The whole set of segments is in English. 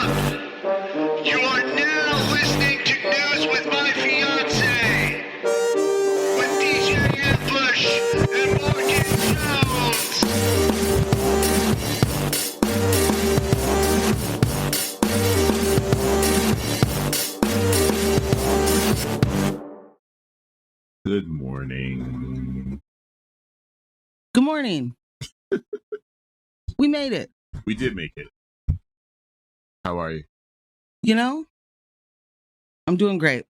You are now listening to News with My Fiancé with DJ Ambush and Morgan Jones. Good morning. Good morning. We made it. We did make it. How are you? You know, I'm doing great.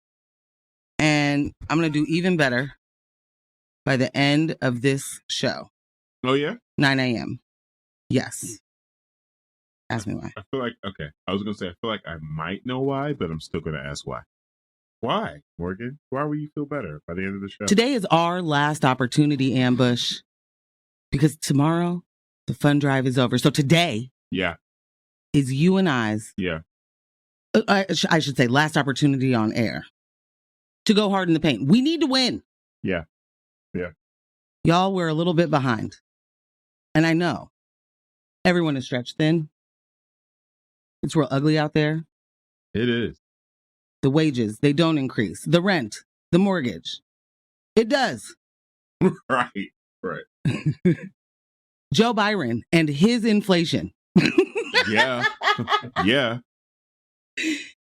And I'm going to do even better by the end of this show. Oh, yeah? 9 a.m. Yes. Ask me why. I feel like, okay. I was going to say, I feel like I might know why, but I'm still going to ask why. Why, Morgan? Why will you feel better by the end of the show? Today is our last opportunity, Ambush, because tomorrow the fun drive is over. So today is you and I's, I should say, last opportunity on air to go hard in the paint. We need to win. Yeah. Y'all, we're a little bit behind. And I know everyone is stretched thin. It's real ugly out there. It is. The wages, they don't increase. The rent, the mortgage. It does. Right. Joe Byron and his inflation. Yeah.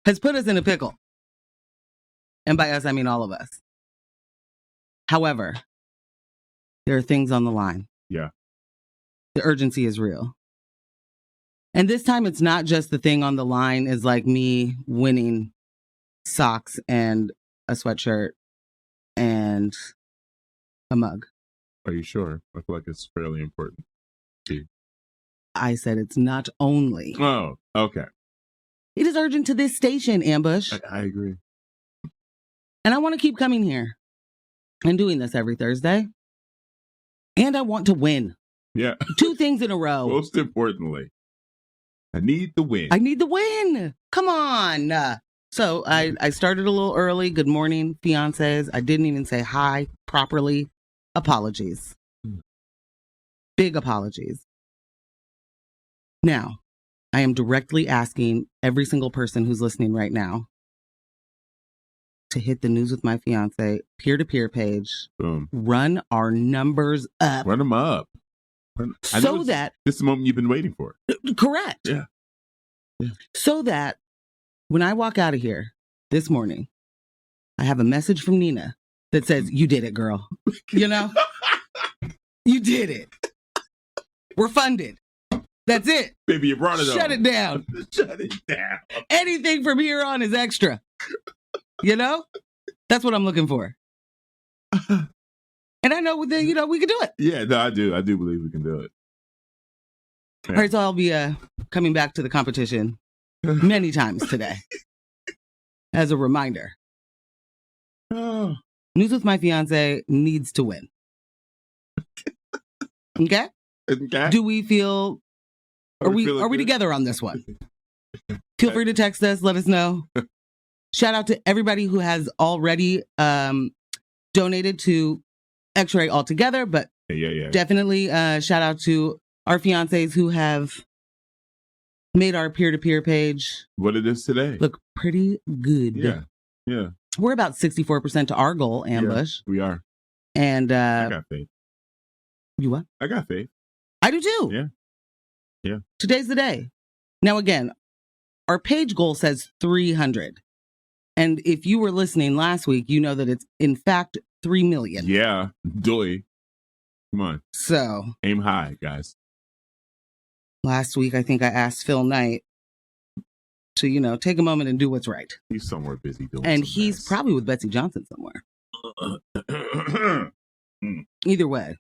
Has put us in a pickle. And by us, I mean all of us. However, there are things on the line. Yeah. The urgency is real. And this time, it's not just the thing on the line is like me winning socks and a sweatshirt and a mug. Are you sure? I feel like it's fairly important. I said it's not only. Oh, okay. It is urgent to this station, Ambush. I agree. And I want to keep coming here and doing this every Thursday. And I want to win. Yeah. 2 things in a row. Most importantly, I need the win. I need the win. Come on. So I started a little early. Good morning, fiancés. I didn't even say hi properly. Apologies. Big apologies. Now, I am directly asking every single person who's listening right now to hit the News with My Fiancé peer-to-peer page. Boom. Run our numbers up. Run them up. So that... This is the moment you've been waiting for. Correct. Yeah. So that when I walk out of here this morning, I have a message from Nina that says, you did it, girl. You know? You did it. We're funded. That's it. Baby, you brought it up. Shut it down. Shut it down. Anything from here on is extra. You know? That's what I'm looking for. And I know that, we can do it. Yeah, no, I do. I do believe we can do it. Yeah. All right, so I'll be coming back to the competition many times today. As a reminder. Oh. News with My Fiancé needs to win. Okay? Do we feel... Are we together on this one? Feel free to text us. Let us know. Shout out to everybody who has already donated to X-Ray Altogether, but definitely shout out to our fiancés who have made our peer-to-peer page. What it is today. Look pretty good. Yeah. We're about 64% to our goal, Ambush. Yeah, we are. And I got faith. You what? I got faith. I do too. Yeah. Today's the day. Now, again, our page goal says 300. And if you were listening last week, you know that it's, in fact, 3 million. Yeah. Doy. Come on. So. Aim high, guys. Last week, I think I asked Phil Knight to, take a moment and do what's right. He's somewhere busy doing And he's probably with Betsy Johnson somewhere. Either way,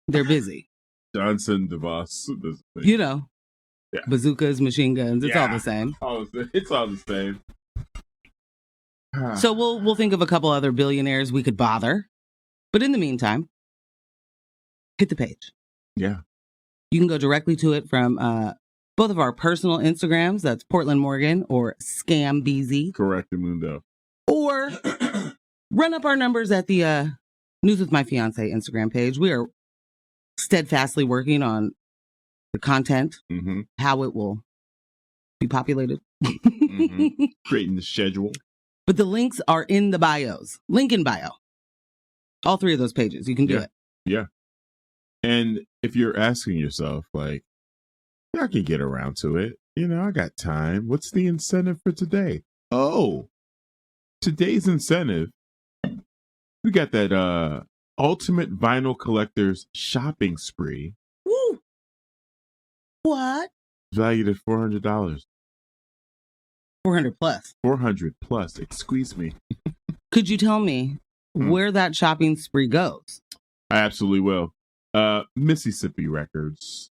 they're busy. Johnson, DeVos. Bazookas, machine guns. It's all the same. It's all the same. So we'll think of a couple other billionaires we could bother. But in the meantime, hit the page. Yeah. You can go directly to it from both of our personal Instagrams. That's Portland Morgan or ScamBZ. Correct, Mundo. Or run up our numbers at the News with My Fiancé Instagram page. We are steadfastly working on the content, how it will be populated. Creating the schedule. But the links are in the bios. Link in bio. All 3 of those pages. You can do it. Yeah. And if you're asking yourself, like, I can get around to it. I got time. What's the incentive for today? Oh, today's incentive. We got that ultimate vinyl collector's shopping spree. Woo! What? Valued at $400. 400 plus. 400 plus. Excuse me. Could you tell me where that shopping spree goes? I absolutely will. Mississippi Records,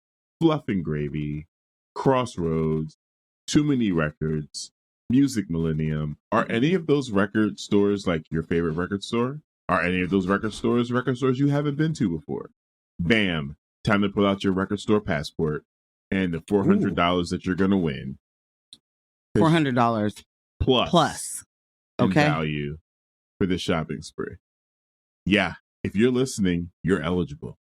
Fluff and Gravy, Crossroads, Too Many Records, Music Millennium. Are any of those record stores like your favorite record store? Are any of those record stores you haven't been to before? Bam. Time to pull out your record store passport and the $400 that you're going to win. $400 plus. Okay. Value for the shopping spree. Yeah. If you're listening, you're eligible.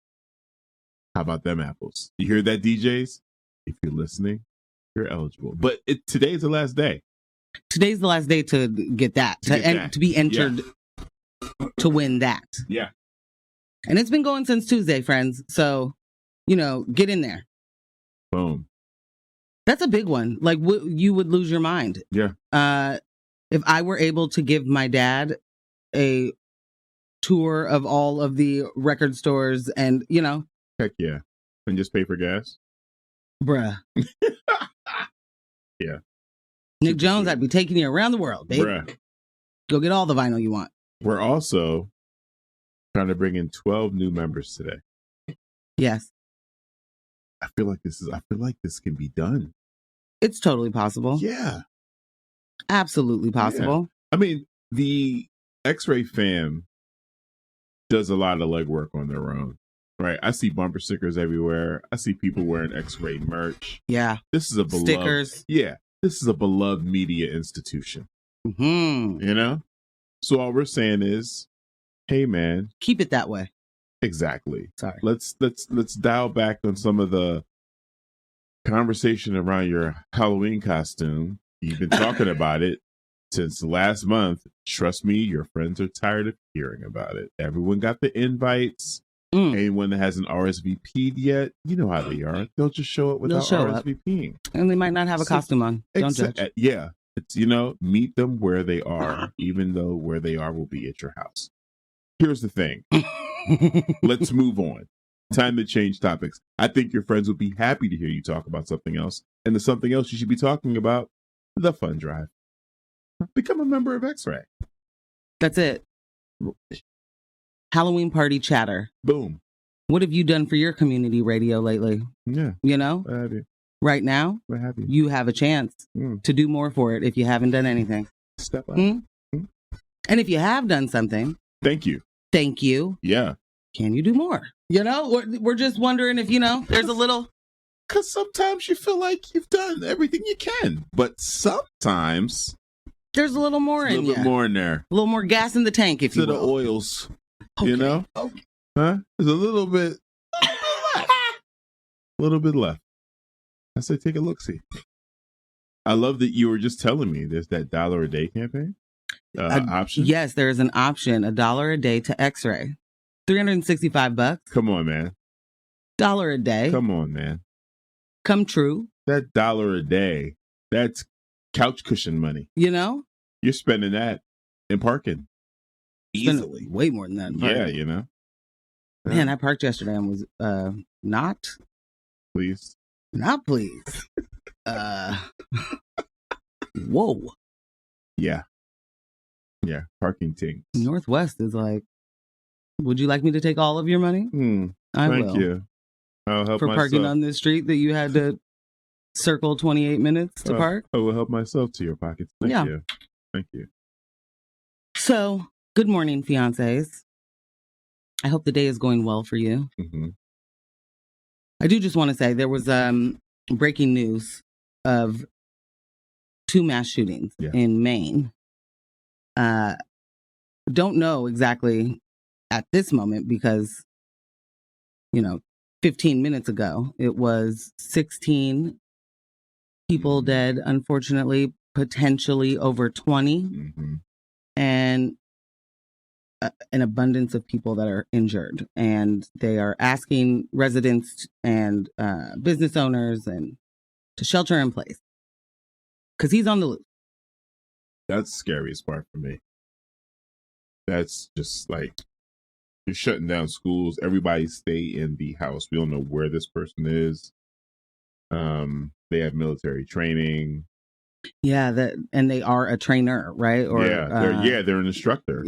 How about them apples? You hear that, DJs? If you're listening, you're eligible. But today's the last day. Today's the last day to get that. To be entered to win that. Yeah. And it's been going since Tuesday, friends. So, get in there. Boom. That's a big one. Like, you would lose your mind. Yeah. If I were able to give my dad a tour of all of the record stores and, Heck yeah. And just pay for gas? Bruh. Yeah. Nick Jones, I'd be taking you around the world, babe. Bruh. Go get all the vinyl you want. We're also trying to bring in 12 new members today. Yes. I feel like this can be done. It's totally possible. Yeah. Absolutely possible. Yeah. I mean, the X-Ray fam does a lot of legwork on their own, right? I see bumper stickers everywhere. I see people wearing X-Ray merch. Yeah. This is a beloved stickers. Yeah. This is a beloved media institution. So all we're saying is, hey man, keep it that way. Exactly. Sorry. Let's dial back on some of the conversation around your Halloween costume. You've been talking about it since last month. Trust me, your friends are tired of hearing about it. Everyone got the invites. Anyone that hasn't RSVP'd yet, you know how they are. They'll just show up without RSVPing. And they might not have a costume on. Don't judge. Yeah. It's, meet them where they are, even though where they are will be at your house. Here's the thing. Let's move on. Time to change topics. I think your friends would be happy to hear you talk about something else. And the something else you should be talking about, the fund drive. Become a member of X-Ray. That's it. Halloween party chatter. Boom. What have you done for your community radio lately? Yeah. What have you? Right now, what have you have a chance to do more for it if you haven't done anything. Step up. And if you have done something, thank you. Thank you. Yeah. Can you do more? We're just wondering if, there's a little. Because sometimes you feel like you've done everything you can. But sometimes there's a little more in you. A little bit more in there. A little more gas in the tank, if you will. To the oils. Okay. Okay. Huh? There's a little bit left. A little bit left. I said, take a look-see. I love that you were just telling me there's that $1 a day campaign option. Yes, there is an option, $1 a day to X-Ray. $365. Come on, man. $1 a day. Come on, man. Come true. That $1 a day, that's couch cushion money. You're spending that in parking. Easily. Way more than that. Yeah, Man, I parked yesterday and was not pleased. Not pleased. Whoa. Yeah. Yeah. Parking things. Northwest is like, would you like me to take all of your money? Thank you. I'll help for myself. Parking on this street that you had to circle 28 minutes to park. I will help myself to your pockets. Thank you. Thank you. So, good morning, fiancés. I hope the day is going well for you. I do just want to say there was breaking news of 2 mass shootings in Maine. Don't know exactly at this moment because, 15 minutes ago, it was 16 people dead, unfortunately, potentially over 20, and an abundance of people that are injured. And they are asking residents and business owners and to shelter in place because he's on the loose. That's the scariest part for me. That's just like, you're shutting down schools. Everybody stay in the house. We don't know where this person is. They have military training. Yeah, and they are a trainer, right? Or they're an instructor.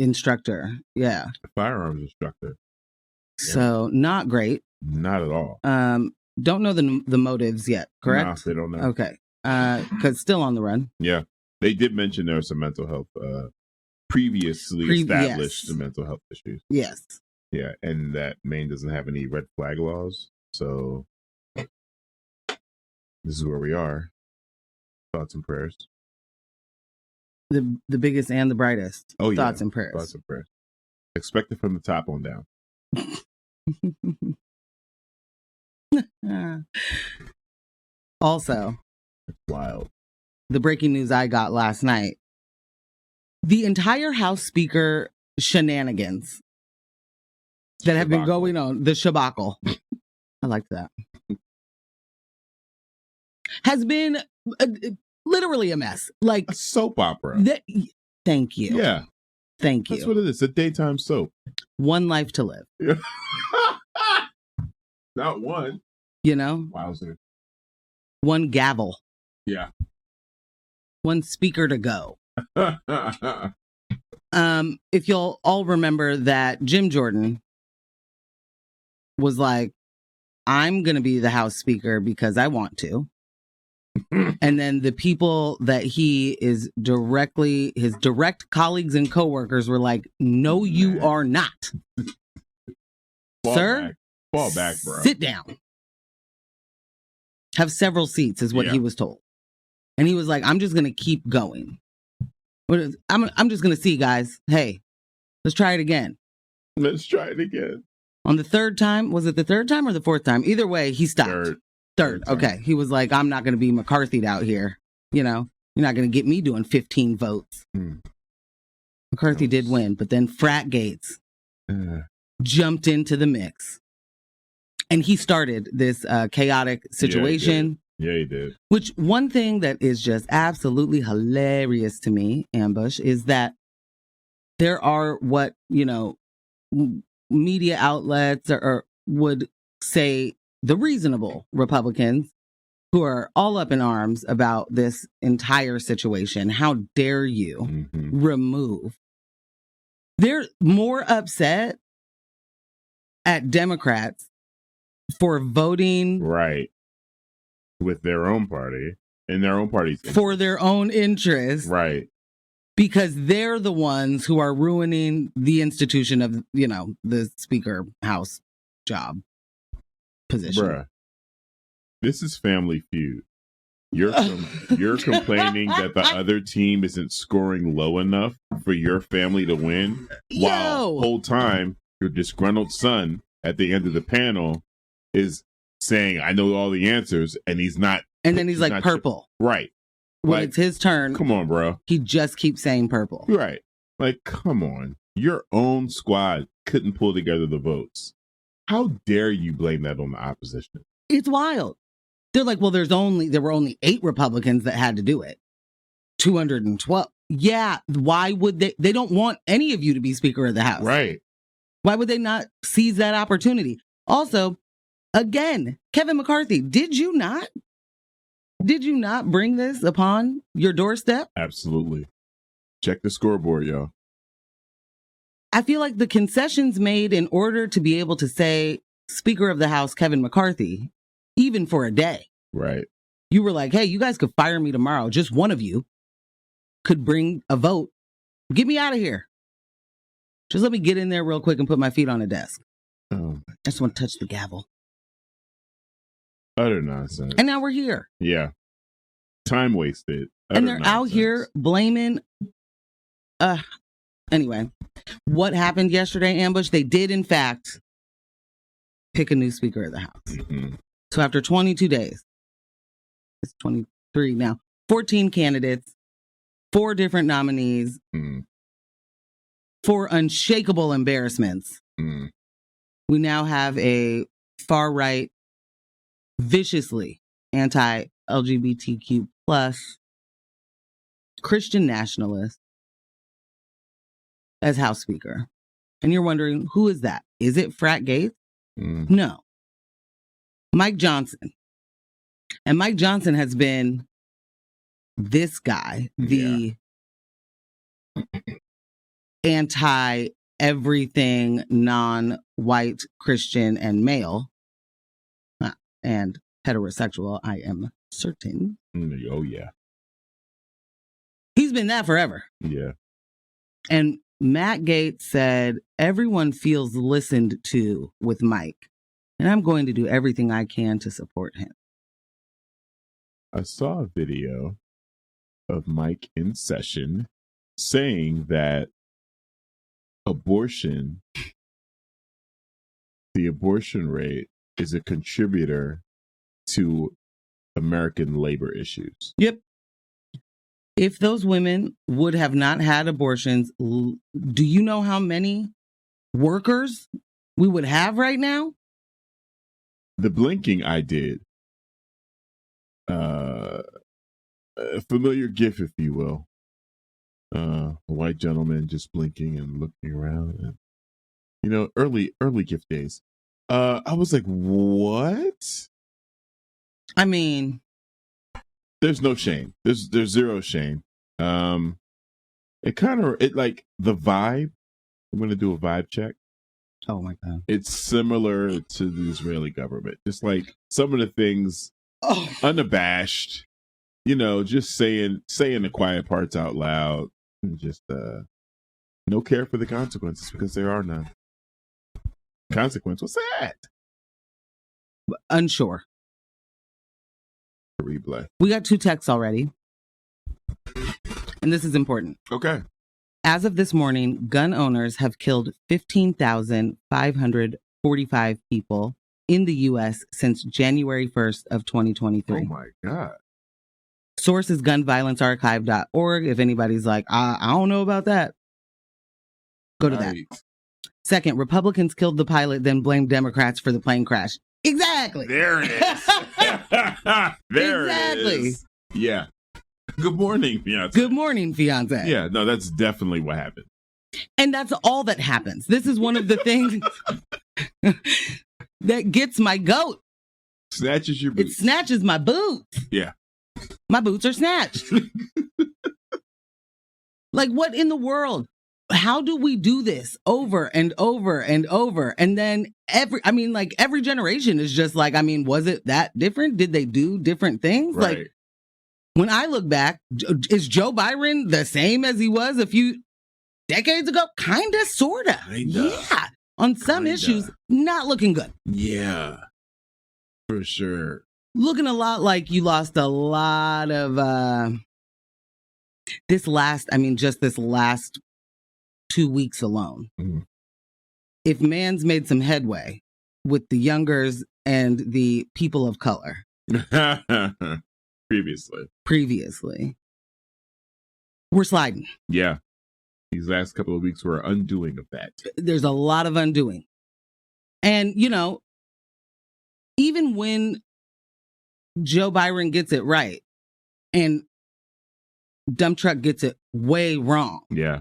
Yeah, A firearms instructor. So not great. Not at all. Don't know the motives yet. Correct? No, they don't know. Okay, because still on the run. Yeah, they did mention there was some mental health previously established mental health issues. Yes. Yeah, and that Maine doesn't have any red flag laws, so this is where we are. Thoughts and prayers. The biggest and the brightest. Oh, yeah. Thoughts and prayers. Thoughts and prayers. Expect it from the top on down. Also, it's wild. The breaking news I got last night. The entire House Speaker shenanigans that have been going on, the shabacle, I like that, has been literally a mess. Like a soap opera. Thank you. Yeah. Thank you. That's what it is. A daytime soap. One life to live. Yeah. Not one. You know? Wowzer. One gavel. Yeah. One speaker to go. If you'll all remember that Jim Jordan was like, I'm going to be the House Speaker because I want to. And then the people that he is his direct colleagues and coworkers were like, no, you are not. Sir, fall back, bro. Sit down. Have several seats is what he was told. And he was like, I'm just going to keep going. I'm just going to see, guys. Hey, let's try it again. Let's try it again. On the third time, was it the third time or the fourth time? Either way, he stopped. Third. Okay. He was like, I'm not going to be McCarthy'd out here. You know, you're not going to get me doing 15 votes. McCarthy did win, but then Frat Gaetz jumped into the mix. And he started this chaotic situation. Yeah, he did. Which one thing that is just absolutely hilarious to me, Ambush, is that there are what, media outlets or would say the reasonable Republicans who are all up in arms about this entire situation. How dare you remove? They're more upset at Democrats for voting right with their own party and their own party's interest. For their own interests, right? Because they're the ones who are ruining the institution of the Speaker House job position. Bruh, this is Family Feud. You're complaining that the other team isn't scoring low enough for your family to win, while the whole time your disgruntled son at the end of the panel is saying, I know all the answers, and he's not. And then he's like, purple. Right. When it's his turn. Come on, bro. He just keeps saying purple. Right. Like, come on. Your own squad couldn't pull together the votes. How dare you blame that on the opposition? It's wild. They're like, well, there were only 8 Republicans that had to do it. 212. Yeah. Why would they? They don't want any of you to be Speaker of the House. Right. Why would they not seize that opportunity? Also, again, Kevin McCarthy, did you not bring this upon your doorstep? Absolutely. Check the scoreboard, y'all. I feel like the concessions made in order to be able to say Speaker of the House, Kevin McCarthy, even for a day. Right. You were like, hey, you guys could fire me tomorrow. Just one of you could bring a vote. Get me out of here. Just let me get in there real quick and put my feet on a desk. Oh, I just want to touch the gavel. Utter nonsense. And now we're here. Yeah. Time wasted. And they're out here blaming. Anyway, what happened yesterday, Ambush? They did, in fact, pick a new Speaker of the House. So after 22 days, it's 14 candidates, 4 different nominees, 4 unshakable embarrassments. We now have a far-right, viciously anti-LGBTQ plus Christian nationalist as House Speaker. And you're wondering, who is that? Is it Frat Gaetz? No. Mike Johnson. And Mike Johnson has been this guy, the anti-everything non-white Christian and male, and heterosexual, I am certain. Oh, yeah. He's been that forever. Yeah. And Matt Gaetz said, everyone feels listened to with Mike, and I'm going to do everything I can to support him. I saw a video of Mike in session saying that the abortion rate is a contributor to American labor issues. Yep. If those women would have not had abortions, do you know how many workers we would have right now? The blinking I did. A familiar gif, if you will. A white gentleman just blinking and looking around. And, early gift days. I was like, what? I mean, there's no shame. There's zero shame. The vibe. I'm going to do a vibe check. Oh my God. It's similar to the Israeli government. Just like some of the things, unabashed, just saying the quiet parts out loud, and just no care for the consequences because there are none. Consequence? What's that? Unsure. Replay. We got 2 texts already. And this is important. Okay. As of this morning, gun owners have killed 15,545 people in the U.S. since January 1st of 2023. Oh my God. Source is gunviolencearchive.org. If anybody's like, I don't know about that, go to that. Second, Republicans killed the pilot, then blamed Democrats for the plane crash. Exactly. There it is. Exactly. It is. Yeah. Good morning, Fiancé. Good morning, Fiancé. Yeah, no, that's definitely what happened. And that's all that happens. This is one of the things that gets my goat. Snatches your boots. It snatches my boots. Yeah. My boots are snatched. Like, what in the world? How do we do this over and over and over? And then every generation is just like, was it that different? Did they do different things? Right. Like, when I look back, is Joe Biden the same as he was a few decades ago? Kinda, sorta. Yeah. On some issues, not looking good. Yeah. For sure. Looking a lot like you lost a lot of this last 2 weeks alone. Mm-hmm. If man's made some headway with the youngers and the people of color. Previously. We're sliding. Yeah. These last couple of weeks were undoing of that. There's a lot of undoing. And, even when Joe Biden gets it right and Dump Truck gets it way wrong. Yeah.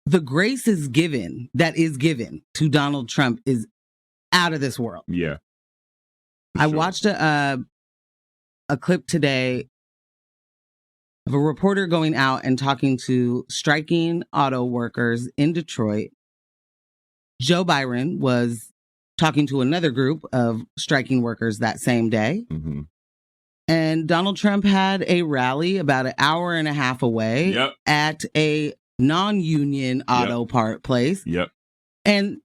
The grace is given to Donald Trump is out of this world. Yeah. I watched a clip today of a reporter going out and talking to striking auto workers in Detroit. Joe Biden was talking to another group of striking workers that same day. Mm-hmm. And Donald Trump had a rally about an hour and a half away at a non-union auto part place. Yep. And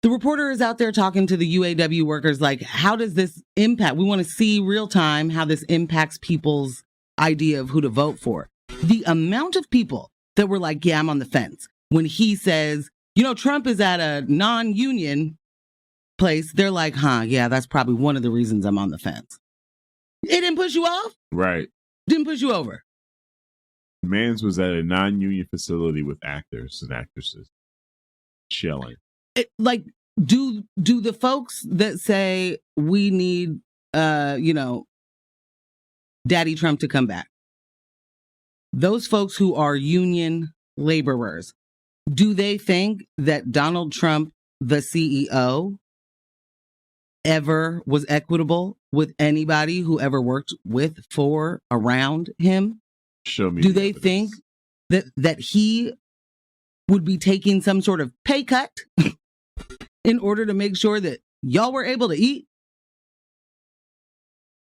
the reporter is out there talking to the UAW workers like, how does this impact? We want to see real time how this impacts people's idea of who to vote for. The amount of people that were like, yeah, I'm on the fence. When he says, Trump is at a non-union place, they're like, yeah, that's probably one of the reasons I'm on the fence. It didn't push you off? Right. Didn't push you over. Mans was at a non-union facility with actors and actresses. Chilling. Do the folks that say we need, Daddy Trump to come back, those folks who are union laborers, do they think that Donald Trump, the CEO, ever was equitable with anybody who ever worked with, for, around him? Show me. Do they think that he would be taking some sort of pay cut in order to make sure that y'all were able to eat?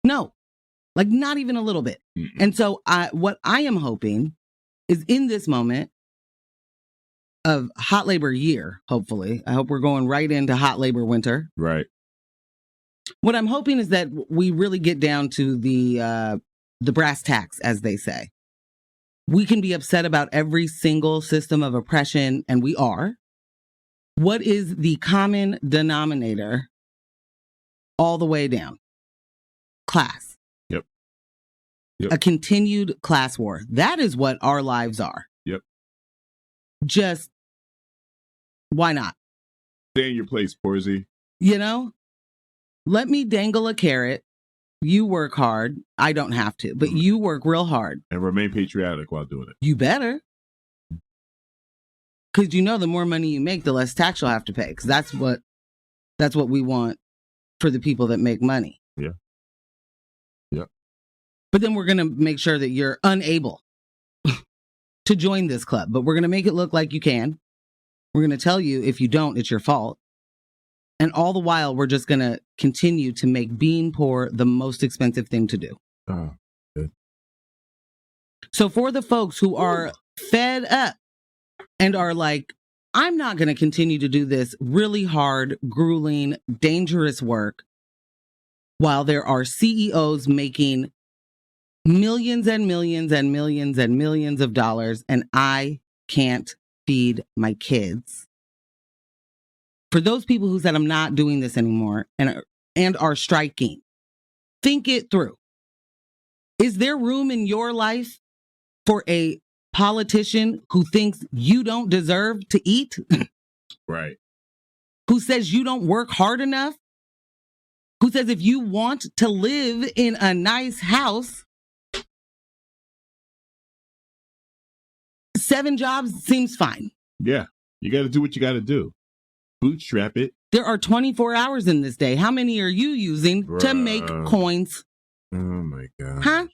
No, not even a little bit. Mm-mm. And so what I am hoping is, in this moment of hot labor year, hopefully, I hope we're going right into hot labor winter. Right. What I'm hoping is that we really get down to the brass tacks, as they say. We can be upset about every single system of oppression, and we are. What is the common denominator all the way down? Class. Yep. A continued class war. That is what our lives are. Yep. Just, why not? Stay in your place, Porzy. Let me dangle a carrot. You work hard. I don't have to, but you work real hard. And remain patriotic while doing it. You better. Because the more money you make, the less tax you'll have to pay. Because that's what we want for the people that make money. Yeah. Yep. But then we're going to make sure that you're unable to join this club. But we're going to make it look like you can. We're going to tell you if you don't, it's your fault. And all the while, we're just going to continue to make being poor the most expensive thing to do. Oh, good. So for the folks who are fed up and are like, I'm not going to continue to do this really hard, grueling, dangerous work while there are CEOs making millions and millions and millions and millions of dollars, and I can't feed my kids. For those people who said, I'm not doing this anymore and are striking, think it through. Is there room in your life for a politician who thinks you don't deserve to eat? Right. Who says you don't work hard enough? Who says if you want to live in a nice house, 7 jobs seems fine. Yeah. You got to do what you got to do. Bootstrap it. There are 24 hours in this day. How many are you using to make coins? Oh my God. Huh?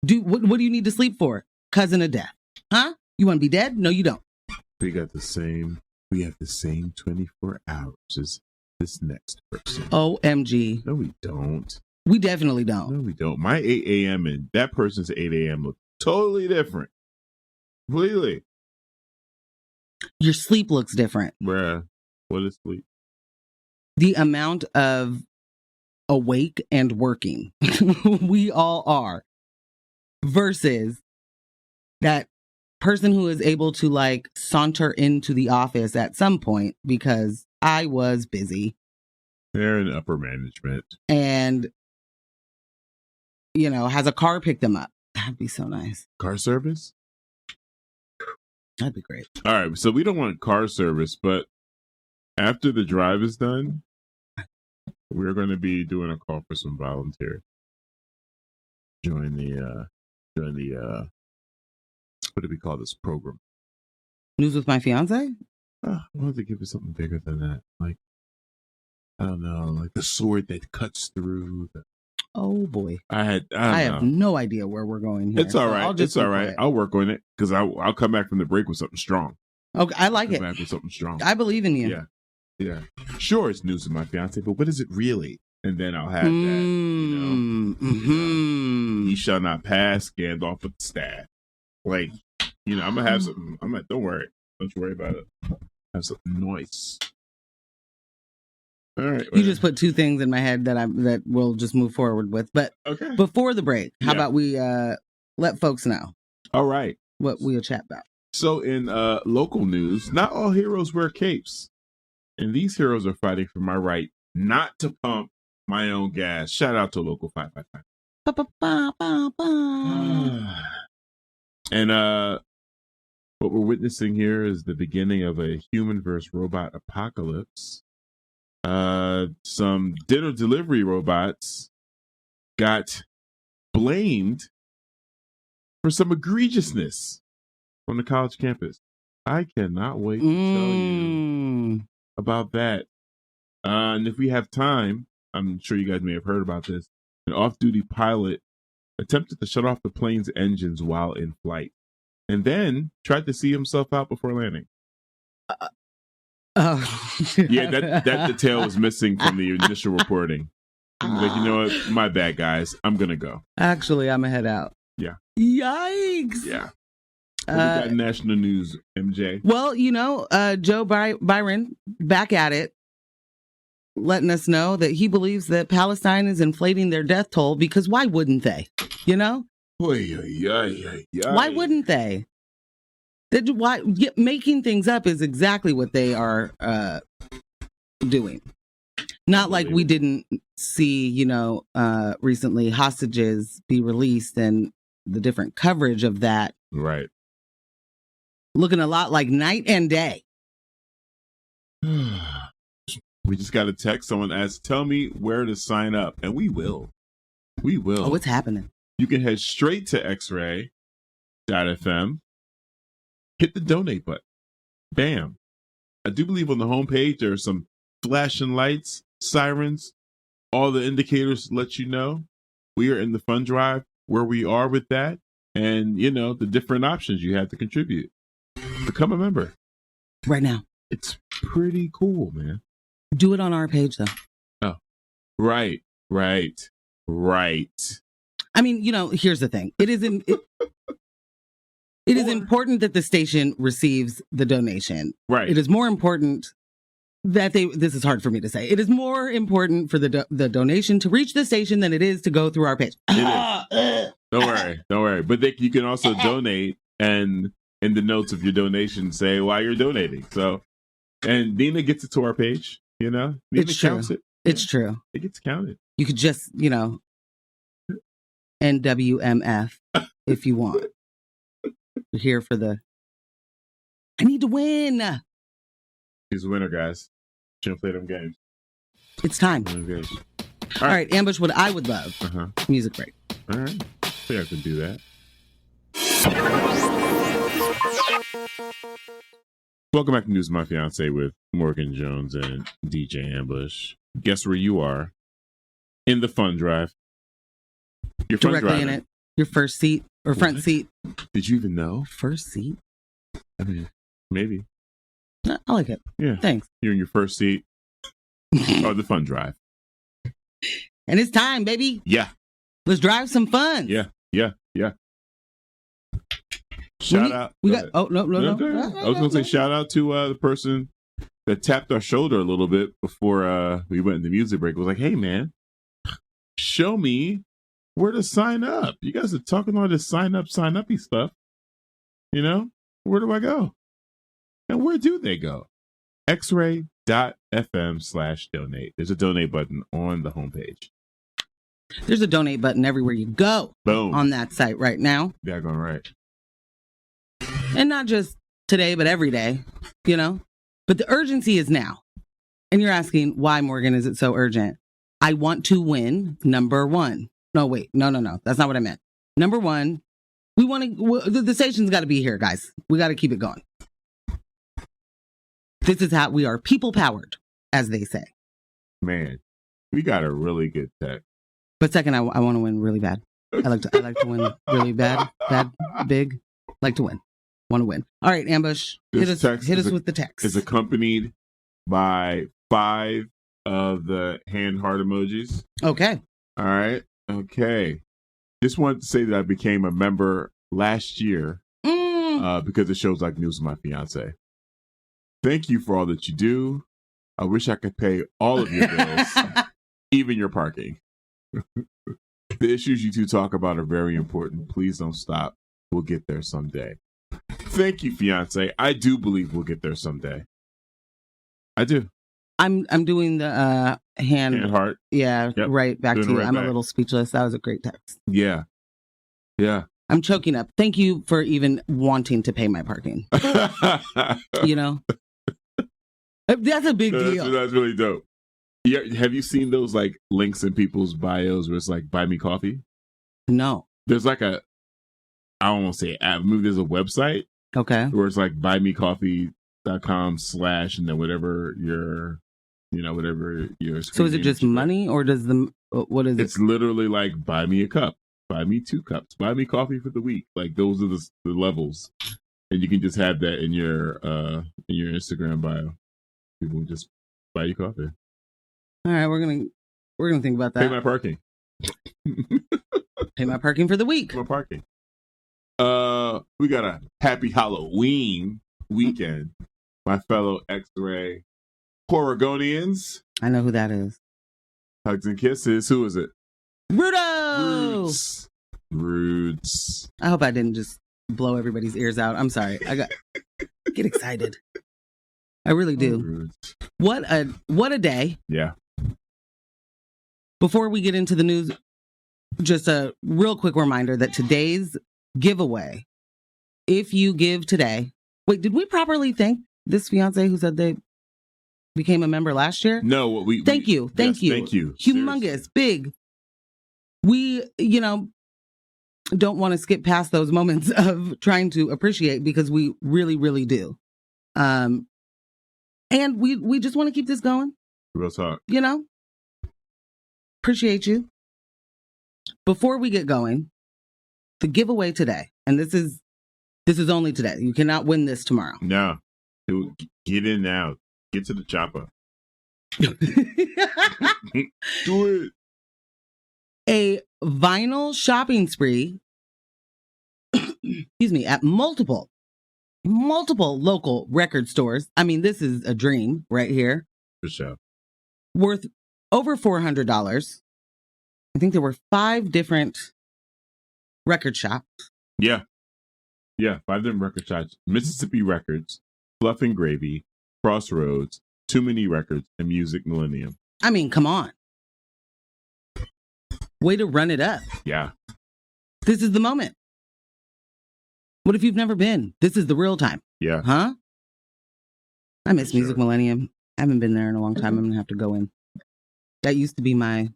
What do you need to sleep for? Cousin of death. Huh? You want to be dead? No, you don't. We have the same 24 hours as this next person. OMG. No, we don't. We definitely don't. No, we don't. My 8 a.m. and that person's 8 a.m. look totally different. Completely. Your sleep looks different. Bruh. What is sleep? The amount of awake and working we all are versus that person who is able to saunter into the office at some point because I was busy. They're in upper management. And, has a car pick them up. That'd be so nice. Car service? That'd be great. All right. So we don't want car service, but after the drive is done, we're going to be doing a call for some volunteers. Join the what do we call this program? News with My Fiancé? I wanted to give it something bigger than that. I don't know, the sword that cuts through. Oh boy. I have no idea where we're going here. It's all right. It's all right. I'll work on it because I'll come back from the break with something strong. Okay, I like it. Come back with something strong. I believe in you. Yeah. Yeah. Sure, it's News with My Fiancé, but what is it really? And then I'll have that. He shall not pass, Gandalf with the staff. I'm gonna have something. Don't worry. Don't you worry about it. Have something nice. All right. You just put 2 things in my head that we'll just move forward with. But okay. Before the break, how about we let folks know? All right. What we'll chat about. So in local news, not all heroes wear capes. And these heroes are fighting for my right not to pump my own gas. Shout out to Local 555. And what we're witnessing here is the beginning of a human versus robot apocalypse. Some dinner delivery robots got blamed for some egregiousness on the college campus. I cannot wait to tell you about that. And if we have time, I'm sure you guys may have heard about this. An off-duty pilot attempted to shut off the plane's engines while in flight and then tried to see himself out before landing. Yeah, that detail was missing from the initial reporting. Like, you know what? My bad, guys. I'm going to go. Actually, I'm going to head out. Yeah. Yikes. Yeah. We got national news, MJ. Well, Joe Byron back at it, letting us know that he believes that Palestine is inflating their death toll because why wouldn't they? Why wouldn't they? Making things up is exactly what they are doing. Not like we didn't see, recently hostages be released and the different coverage of that. Right. Looking a lot like night and day. We just got a text. Someone asked, tell me where to sign up. And we will. Oh, what's happening? You can head straight to xray.fm. Hit the donate button. Bam. I do believe on the homepage there are some flashing lights, sirens, all the indicators to let you know we are in the fund drive, where we are with that, and, the different options you have to contribute. Become a member. Right now. It's pretty cool, man. Do it on our page, though. Oh, right. I mean, here's the thing. It is important that the station receives the donation. Right. It is more important that this is hard for me to say. It is more important for the donation to reach the station than it is to go through our page. Don't worry. But you can also donate, and in the notes of your donation, say why you're donating. So, and Nina gets it to our page, Nina counts it. It's true. It gets counted. You could just, NWMF if you want. You're here for I need to win. He's a winner, guys. Shouldn't play them games. It's time. All right, Ambush, what I would love. Music break. All right. I think I can do that. Welcome back to News of My Fiancé with Morgan Jones and DJ Ambush. Guess where you are? In the fund drive. You're directly in it. Your first seat or front seat. Did you even know? First seat? I mean, maybe. I like it. Yeah. Thanks. You're in your first seat of the fund drive. And it's time, baby. Yeah. Let's drive some fun. Yeah. Shout out. No. I was going to say shout out to the person that tapped our shoulder a little bit before we went into music break. It was like, hey, man, show me where to sign up. You guys are talking all this sign up-y stuff. Where do I go? And where do they go? xray.fm/donate. There's a donate button on the homepage. There's a donate button everywhere you go. Boom. On that site right now. Yeah, going right. And not just today, but every day, But the urgency is now. And you're asking, why, Morgan, is it so urgent? I want to win, number one. No, wait. No. That's not what I meant. Number one, we want to, the station's got to be here, guys. We got to keep it going. This is how we are people powered, as they say. Man, we got a really good tech. But second, I want to win really bad. I like to win really bad, big. Like to win. Want to win. All right, Ambush. Hit us with the text. It's accompanied by 5 of the hand heart emojis. Okay. All right. Okay. Just wanted to say that I became a member last year because it shows like News of My Fiancé. Thank you for all that you do. I wish I could pay all of your bills, even your parking. The issues you two talk about are very important. Please don't stop. We'll get there someday. Thank you, Fiancé. I do believe we'll get there someday. I do. I'm doing the hand heart. Yeah, yep. Right back doing to you. Right I'm back. A little speechless. That was a great text. Yeah. Yeah. I'm choking up. Thank you for even wanting to pay my parking. You know? That's a big deal. That's really dope. Yeah, have you seen those like links in people's bios where it's like buy me coffee? No. There's like I don't want to say app, maybe there's a website. Okay. Where it's like buymecoffee.com/ and then whatever your So is it just money or does what is it? It's literally like buy me a cup, buy me 2 cups, buy me coffee for the week. Like those are the levels. And you can just have that in your Instagram bio. People just buy you coffee. All right, we're gonna think about that. Pay my parking. Pay my parking for the week. My parking. We got a happy Halloween weekend. My fellow X-Ray Oregonians. I know who that is. Hugs and kisses. Who is it? Rudo. Roots. I hope I didn't just blow everybody's ears out. I'm sorry. I get excited. I really do. What a day. Yeah. Before we get into the news, just a real quick reminder that today's giveaway, if you give today, wait, did we properly thank this fiancé who said they became a member last year? No, thank you. Thank you. Humongous, seriously. Big. We, don't want to skip past those moments of trying to appreciate because we really, really do. And we just want to keep this going. Real talk. Appreciate you. Before we get going, the giveaway today, and this is only today. You cannot win this tomorrow. No. Get in now. Get to the chopper. Do it. A vinyl shopping spree, excuse me, at multiple local record stores. I mean, this is a dream right here. For sure. Worth over $400. I think there were 5 different record shops. Yeah. Yeah, 5 different record shops. Mississippi Records, Fluff and Gravy, Crossroads, Too Many Records, and Music Millennium. I mean, come on. Way to run it up. Yeah. This is the moment. What if you've never been? This is the real time. Yeah. Huh? I miss Music Millennium. I haven't been there in a long time. I'm going to have to go in. That used to be my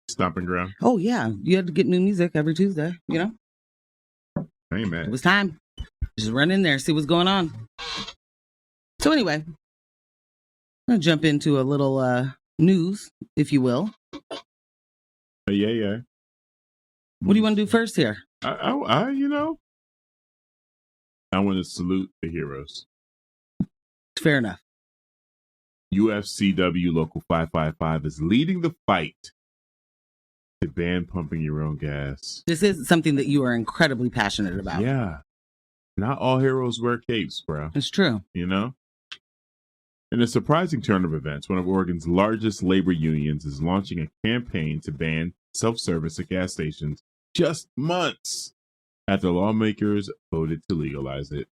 stomping ground. Oh, yeah. You had to get new music every Tuesday, Hey, man. It was time. Just run in there, see what's going on. So anyway, I'm going to jump into a little news, if you will. Yeah. What do you want to do first here? I want to salute the heroes. Fair enough. UFCW Local 555 is leading the fight to ban pumping your own gas. This is something that you are incredibly passionate about. Yeah. Not all heroes wear capes, bro. It's true. In a surprising turn of events, one of Oregon's largest labor unions is launching a campaign to ban self-service at gas stations just months after lawmakers voted to legalize it.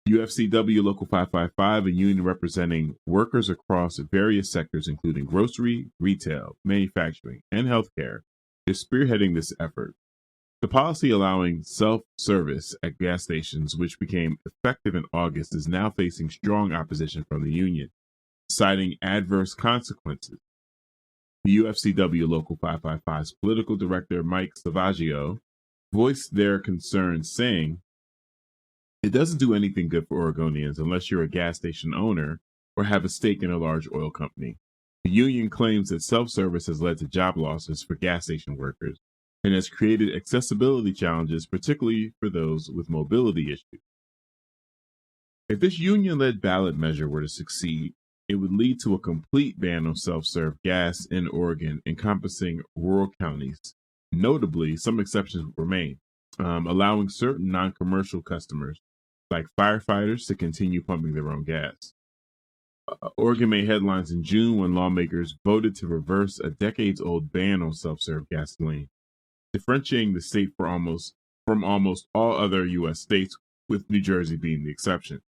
UFCW Local 555, a union representing workers across various sectors, including grocery, retail, manufacturing, and healthcare, is spearheading this effort. The policy allowing self-service at gas stations, which became effective in August, is now facing strong opposition from the union, citing adverse consequences. The UFCW Local 555's political director, Mike Savaggio, voiced their concerns, saying, "It doesn't do anything good for Oregonians unless you're a gas station owner or have a stake in a large oil company." The union claims that self-service has led to job losses for gas station workers and has created accessibility challenges, particularly for those with mobility issues. If this union-led ballot measure were to succeed, it would lead to a complete ban on self-serve gas in Oregon, encompassing rural counties. Notably, some exceptions remain, allowing certain non-commercial customers, like firefighters, to continue pumping their own gas. Oregon made headlines in June when lawmakers voted to reverse a decades-old ban on self-serve gasoline, differentiating the state from almost all other U.S. states, with New Jersey being the exception.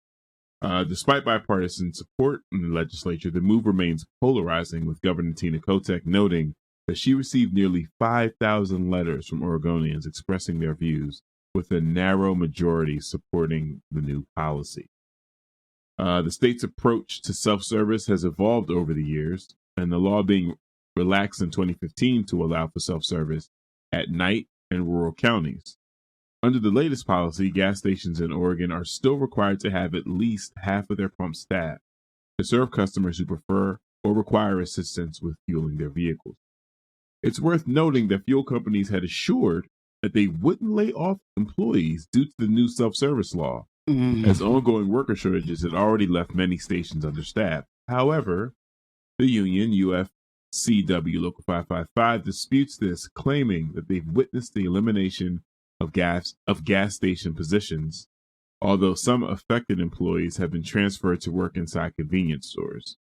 Despite bipartisan support in the legislature, the move remains polarizing, with Governor Tina Kotek noting that she received nearly 5,000 letters from Oregonians expressing their views, with a narrow majority supporting the new policy. The state's approach to self-service has evolved over the years, and the law being relaxed in 2015 to allow for self-service at night in rural counties. Under the latest policy, gas stations in Oregon are still required to have at least half of their pumps staffed to serve customers who prefer or require assistance with fueling their vehicles. It's worth noting that fuel companies had assured that they wouldn't lay off employees due to the new self-service law, as ongoing worker shortages had already left many stations understaffed. However, the union, UFCW Local 555, disputes this, claiming that they've witnessed the elimination of gas station positions, although some affected employees have been transferred to work inside convenience stores.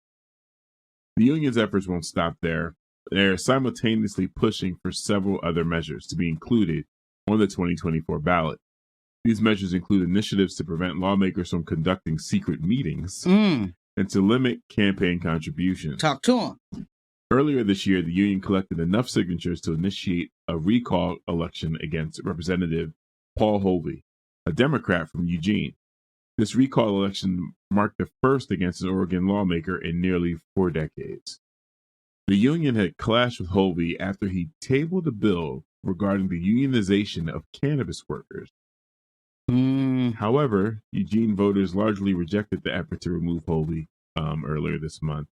The union's efforts won't stop there. They're simultaneously pushing for several other measures to be included on the 2024 ballot. These measures include initiatives to prevent lawmakers from conducting secret meetings and to limit campaign contributions. Talk to them. Earlier this year, the union collected enough signatures to initiate a recall election against Representative Paul Hovey, a Democrat from Eugene. This recall election marked the first against an Oregon lawmaker in nearly 4 decades. The union had clashed with Hovey after he tabled a bill regarding the unionization of cannabis workers. However, Eugene voters largely rejected the effort to remove Hovey earlier this month.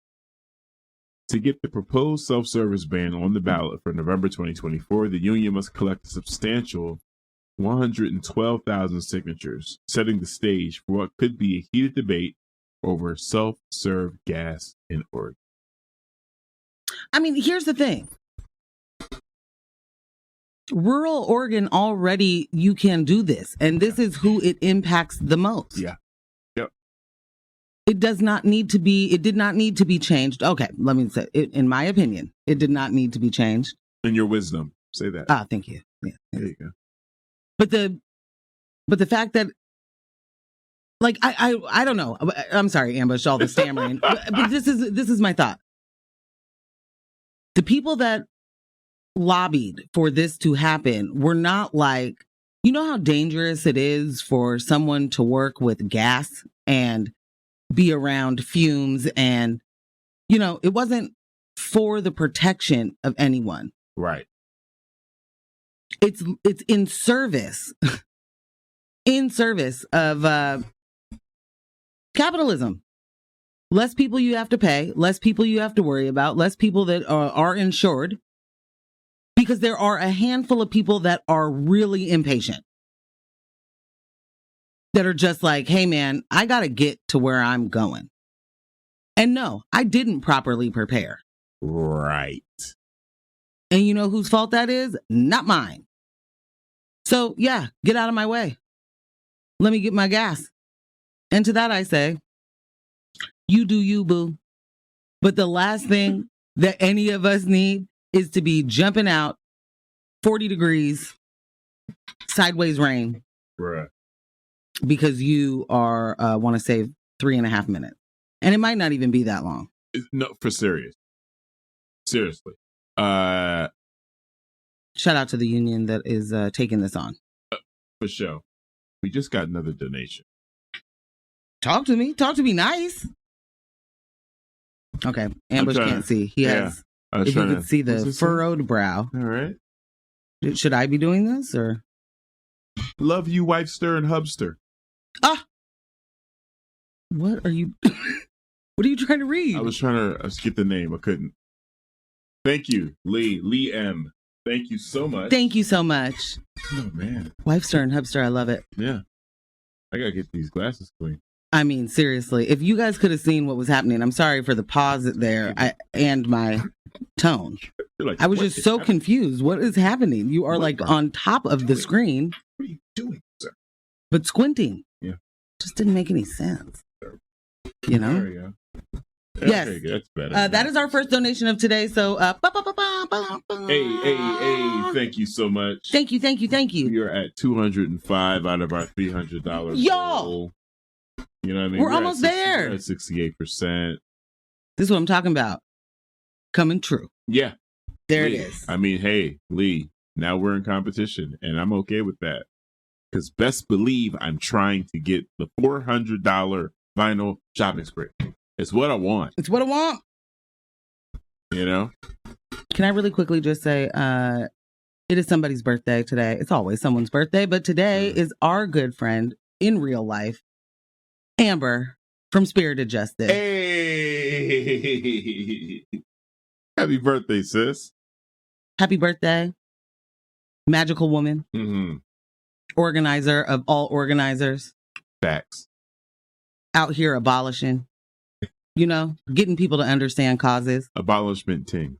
To get the proposed self-service ban on the ballot for November 2024, the union must collect a substantial 112,000 signatures, setting the stage for what could be a heated debate over self-serve gas in Oregon. I mean, here's the thing. Rural Oregon already, you can do this, and this is who it impacts the most. Yeah. Yep. It did not need to be changed. Okay, let me say it, in my opinion, it did not need to be changed. In your wisdom, say that. Thank you. Yeah. There you go. But the fact that, like, I don't know. I'm sorry, Ambush, all the stammering. but this is my thought. The people that lobbied for this to happen were not like, you know how dangerous it is for someone to work with gas and be around fumes, and, you know, it wasn't for the protection of anyone. Right. It's in service of capitalism. Less people you have to pay, less people you have to worry about, less people that are insured, because there are a handful of people that are really impatient, that are just like, hey man, I got to get to where I'm going. And no, I didn't properly prepare. Right. And you know whose fault that is? Not mine. So yeah, get out of my way. Let me get my gas. And to that I say, you do you, boo. But the last thing that any of us need is to be jumping out 40 degrees, sideways rain. Right. Because you are want to save 3.5 minutes. And it might not even be that long. No, for serious. Seriously. Shout out to the union that is taking this on. For sure. We just got another donation. Talk to me. Talk to me nice. Okay. Ambush can't see. He has. If you could see the furrowed brow. All right. Should I be doing this or? Love you, wifester and hubster. What are you? What are you trying to read? I was trying to skip the name. I couldn't. Thank you, Lee M. Thank you so much. Thank you so much. Oh man, wifester and hubster. I love it. Yeah, I gotta get these glasses clean. I mean, seriously, if you guys could have seen what was happening, I'm sorry for the pause there and my tone. Like, I was just so confused. What is happening? You are like on top of the screen. What are you doing, sir? But squinting. Yeah. Just didn't make any sense. You know? There you go. Yes. There you go. That's better. That is our first donation of today. So, hey, thank you so much. Thank you. We are at $205 out of our $300 goal. You know what I mean? We're almost there. We're at 68%. This is what I'm talking about. Coming true. Yeah. There Lee, it is. I mean, hey, Lee, now we're in competition, and I'm okay with that. Because best believe I'm trying to get the $400 vinyl shopping spree. It's what I want. It's what I want. You know? Can I really quickly just say, it is somebody's birthday today. It's always someone's birthday, but today is our good friend in real life, Amber from Spirited Justice. Hey! Happy birthday, sis. Happy birthday. Magical woman. Mm-hmm. Organizer of all organizers. Facts. Out here abolishing. You know, getting people to understand causes. Abolishment ting.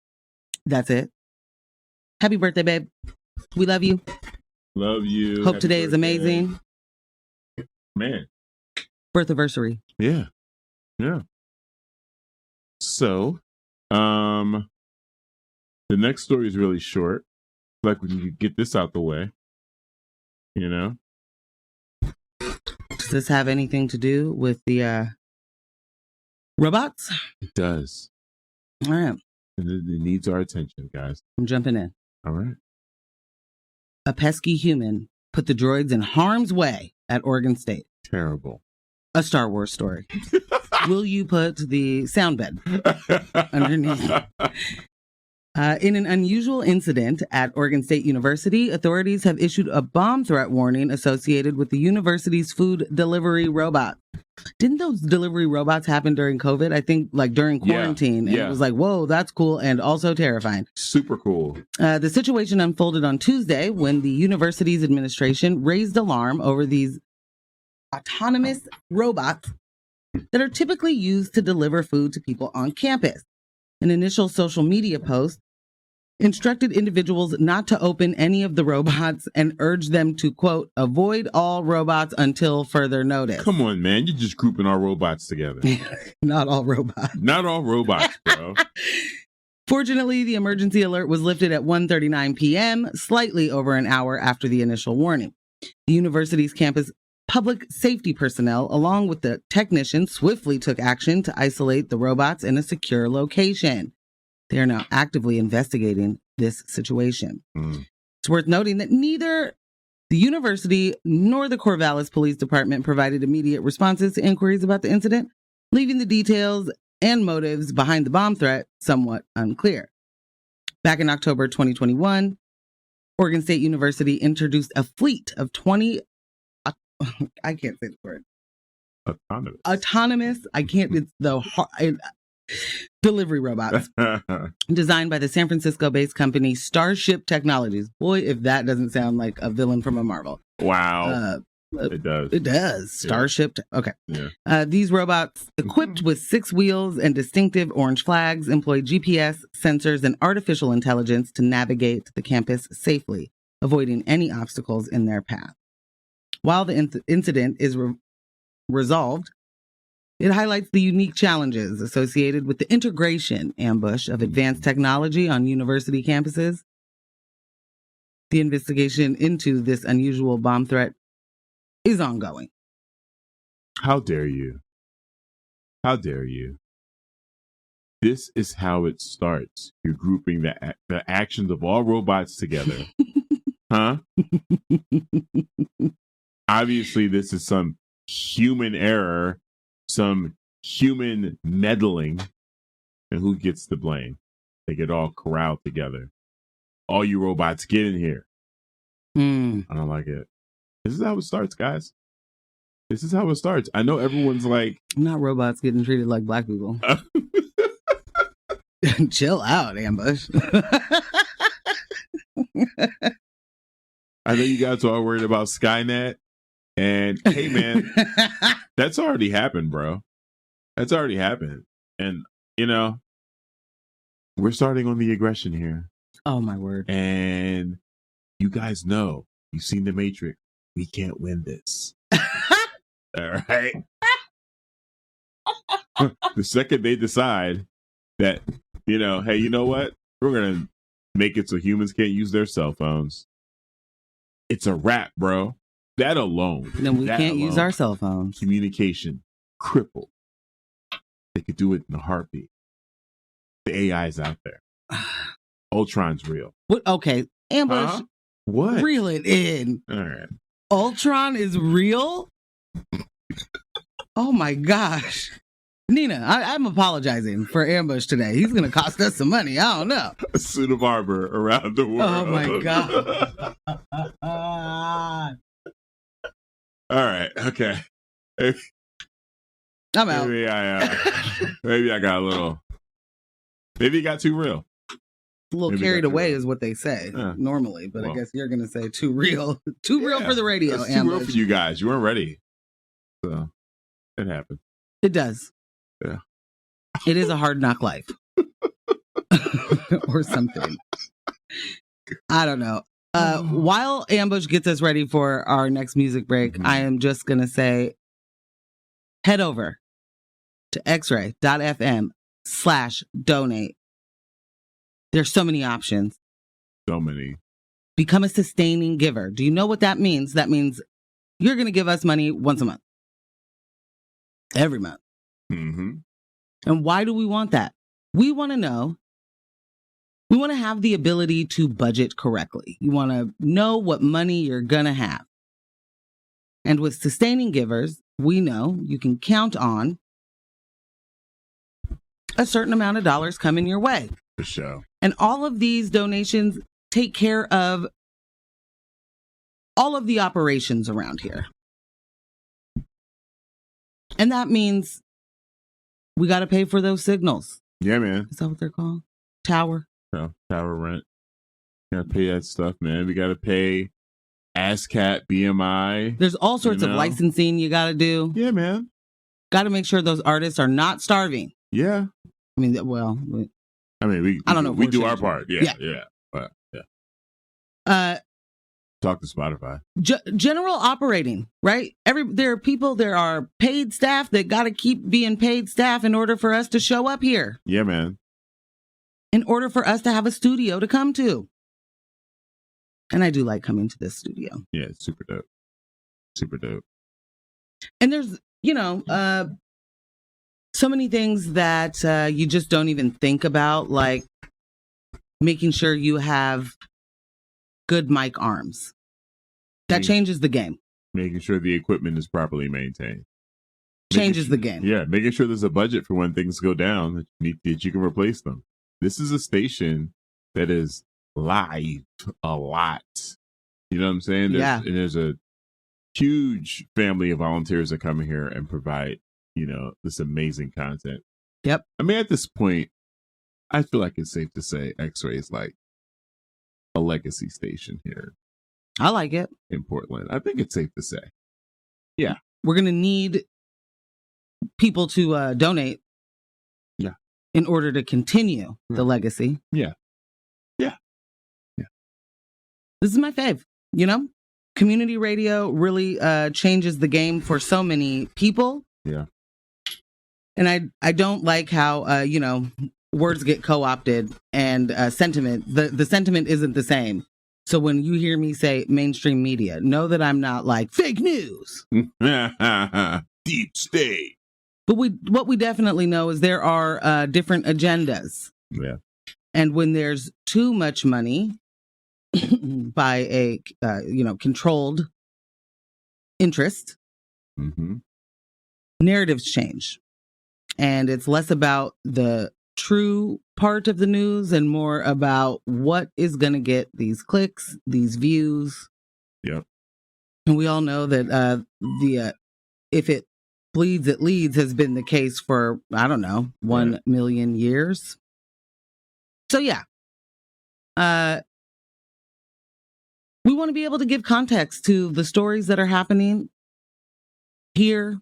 That's it. Happy birthday, babe. We love you. Love you. Hope Happy today birthday. is amazing. Man. Birthiversary. Yeah. Yeah. So, the next story is really short. Like we can get this out the way. You know? Does this have anything to do with the robots? It does. All right. And it needs our attention, guys. I'm jumping in. All right. A pesky human put the droids in harm's way at Oregon State. Terrible. A Star Wars story. Will you put the sound bed underneath? In an unusual incident at Oregon State University, authorities have issued a bomb threat warning associated with the university's food delivery robot. Didn't those delivery robots happen during COVID? I think like during quarantine. And it was like, whoa, that's cool and also terrifying. Super cool. The situation unfolded on Tuesday when the university's administration raised alarm over these autonomous robots that are typically used to deliver food to people on campus. An initial social media post instructed individuals not to open any of the robots and urged them to, quote, avoid all robots until further notice. Come on, man. You're just grouping our robots together. Not all robots. Not all robots, bro. Fortunately, the emergency alert was lifted at 1:39 p.m., slightly over an hour after the initial warning. The university's campus public safety personnel, along with the technicians, swiftly took action to isolate the robots in a secure location. They are now actively investigating this situation. It's worth noting that neither the university nor the Corvallis Police Department provided immediate responses to inquiries about the incident, leaving the details and motives behind the bomb threat somewhat unclear. Back in October 2021, Oregon State University introduced a fleet of 20 I can't say the word. Autonomous. I can't. It's the delivery robots designed by the San Francisco-based company Starship Technologies. Boy, if that doesn't sound like a villain from a Marvel. Wow. It does. It does. Starship. Okay. Yeah. These robots, equipped with 6 wheels and distinctive orange flags, employ GPS, sensors, and artificial intelligence to navigate the campus safely, avoiding any obstacles in their path. While the incident is resolved, it highlights the unique challenges associated with the integration ambush of advanced technology on university campuses. The investigation into this unusual bomb threat is ongoing. How dare you? How dare you? This is how it starts. You're grouping the actions of all robots together. Huh? Obviously, this is some human error, some human meddling, and who gets the blame? They get all corralled together. All you robots, get in here. I don't like it. This is how it starts, guys. This is how it starts. I know everyone's like... Not robots getting treated like black people. Chill out, Ambush. I know you guys are all worried about Skynet. And hey, man, that's already happened, bro. That's already happened. And, you know, we're starting on the aggression here. Oh, my word. And you guys know, you've seen The Matrix. We can't win this. All right. The second they decide that, you know, hey, you know what? We're going to make it so humans can't use their cell phones. It's a wrap, bro. That alone. Then we can't use our cell phones. Communication crippled. They could do it in a heartbeat. The AI is out there. Ultron's real. What? Okay, Ambush. Huh? What? Reel it in. All right. Ultron is real? Oh my gosh. Nina, I'm apologizing for Ambush today. He's going to cost us some money. I don't know. A suit of armor around the world. Oh my God. All right. Okay. I'm out. Maybe I got a little. Maybe it got too real. A little Maybe carried got too away real. is what they say normally, but well, I guess you're going to say too real. Too real for the radio, It's too Ambush. real for you guys. You weren't ready. So it happened. It does. Yeah. It is a hard knock life. Or something. I don't know. While Ambush gets us ready for our next music break, I am just going to say, head over to xray.fm/donate. There's so many options. So many. Become a sustaining giver. Do you know what that means? That means you're going to give us money once a month. Every month. Mm-hmm. And why do we want that? We want to know. We want to have the ability to budget correctly. You want to know what money you're going to have. And with sustaining givers, we know you can count on a certain amount of dollars coming your way. For sure. And all of these donations take care of all of the operations around here. And that means we got to pay for those signals. Yeah, man. Is that what they're called? Tower. Tower rent. Gotta pay that stuff, man. We gotta pay ASCAP, BMI. There's all sorts of licensing you got to do. Yeah, man. Got to make sure those artists are not starving. Yeah. I mean, well, I don't know. We do our part. Yeah. Talk to Spotify. General operating, right? There are paid staff that got to keep being paid staff in order for us to show up here. Yeah, man. In order for us to have a studio to come to. And I do like coming to this studio. Yeah, it's super dope. Super dope. And there's, so many things that you just don't even think about, like making sure you have good mic arms. That changes the game. Making sure the equipment is properly maintained. Changes the game. Yeah, making sure there's a budget for when things go down that you can replace them. This is a station that is live a lot. You know what I'm saying? And there's a huge family of volunteers that come here and provide, this amazing content. Yep. I mean, at this point, I feel like it's safe to say X-Ray is like a legacy station here. I like it. In Portland. I think it's safe to say. Yeah. We're going to need people to donate. Yeah. In order to continue the legacy. Yeah. This is my fave, Community radio really changes the game for so many people. Yeah. And I don't like how, words get co-opted and sentiment. The sentiment isn't the same. So when you hear me say mainstream media, know that I'm not like fake news. Deep state. But what we definitely know is there are different agendas. Yeah. And when there's too much money by a controlled interest, narratives change. And it's less about the true part of the news and more about what is going to get these clicks, these views. Yep. And we all know that if it bleeds, it leads has been the case for, 1 million years. So yeah. We want to be able to give context to the stories that are happening here,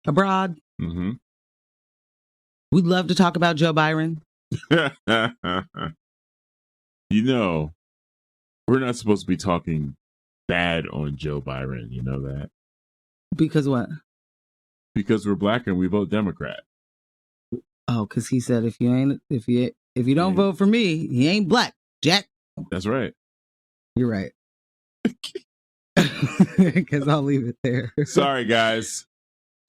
abroad. Mm-hmm. We'd love to talk about Joe Byron. We're not supposed to be talking bad on Joe Byron. You know that? Because what? Because we're black and we vote Democrat. Oh, because he said if you don't vote for me, he ain't black, Jack. That's right. You're right. Because I'll leave it there. Sorry, guys.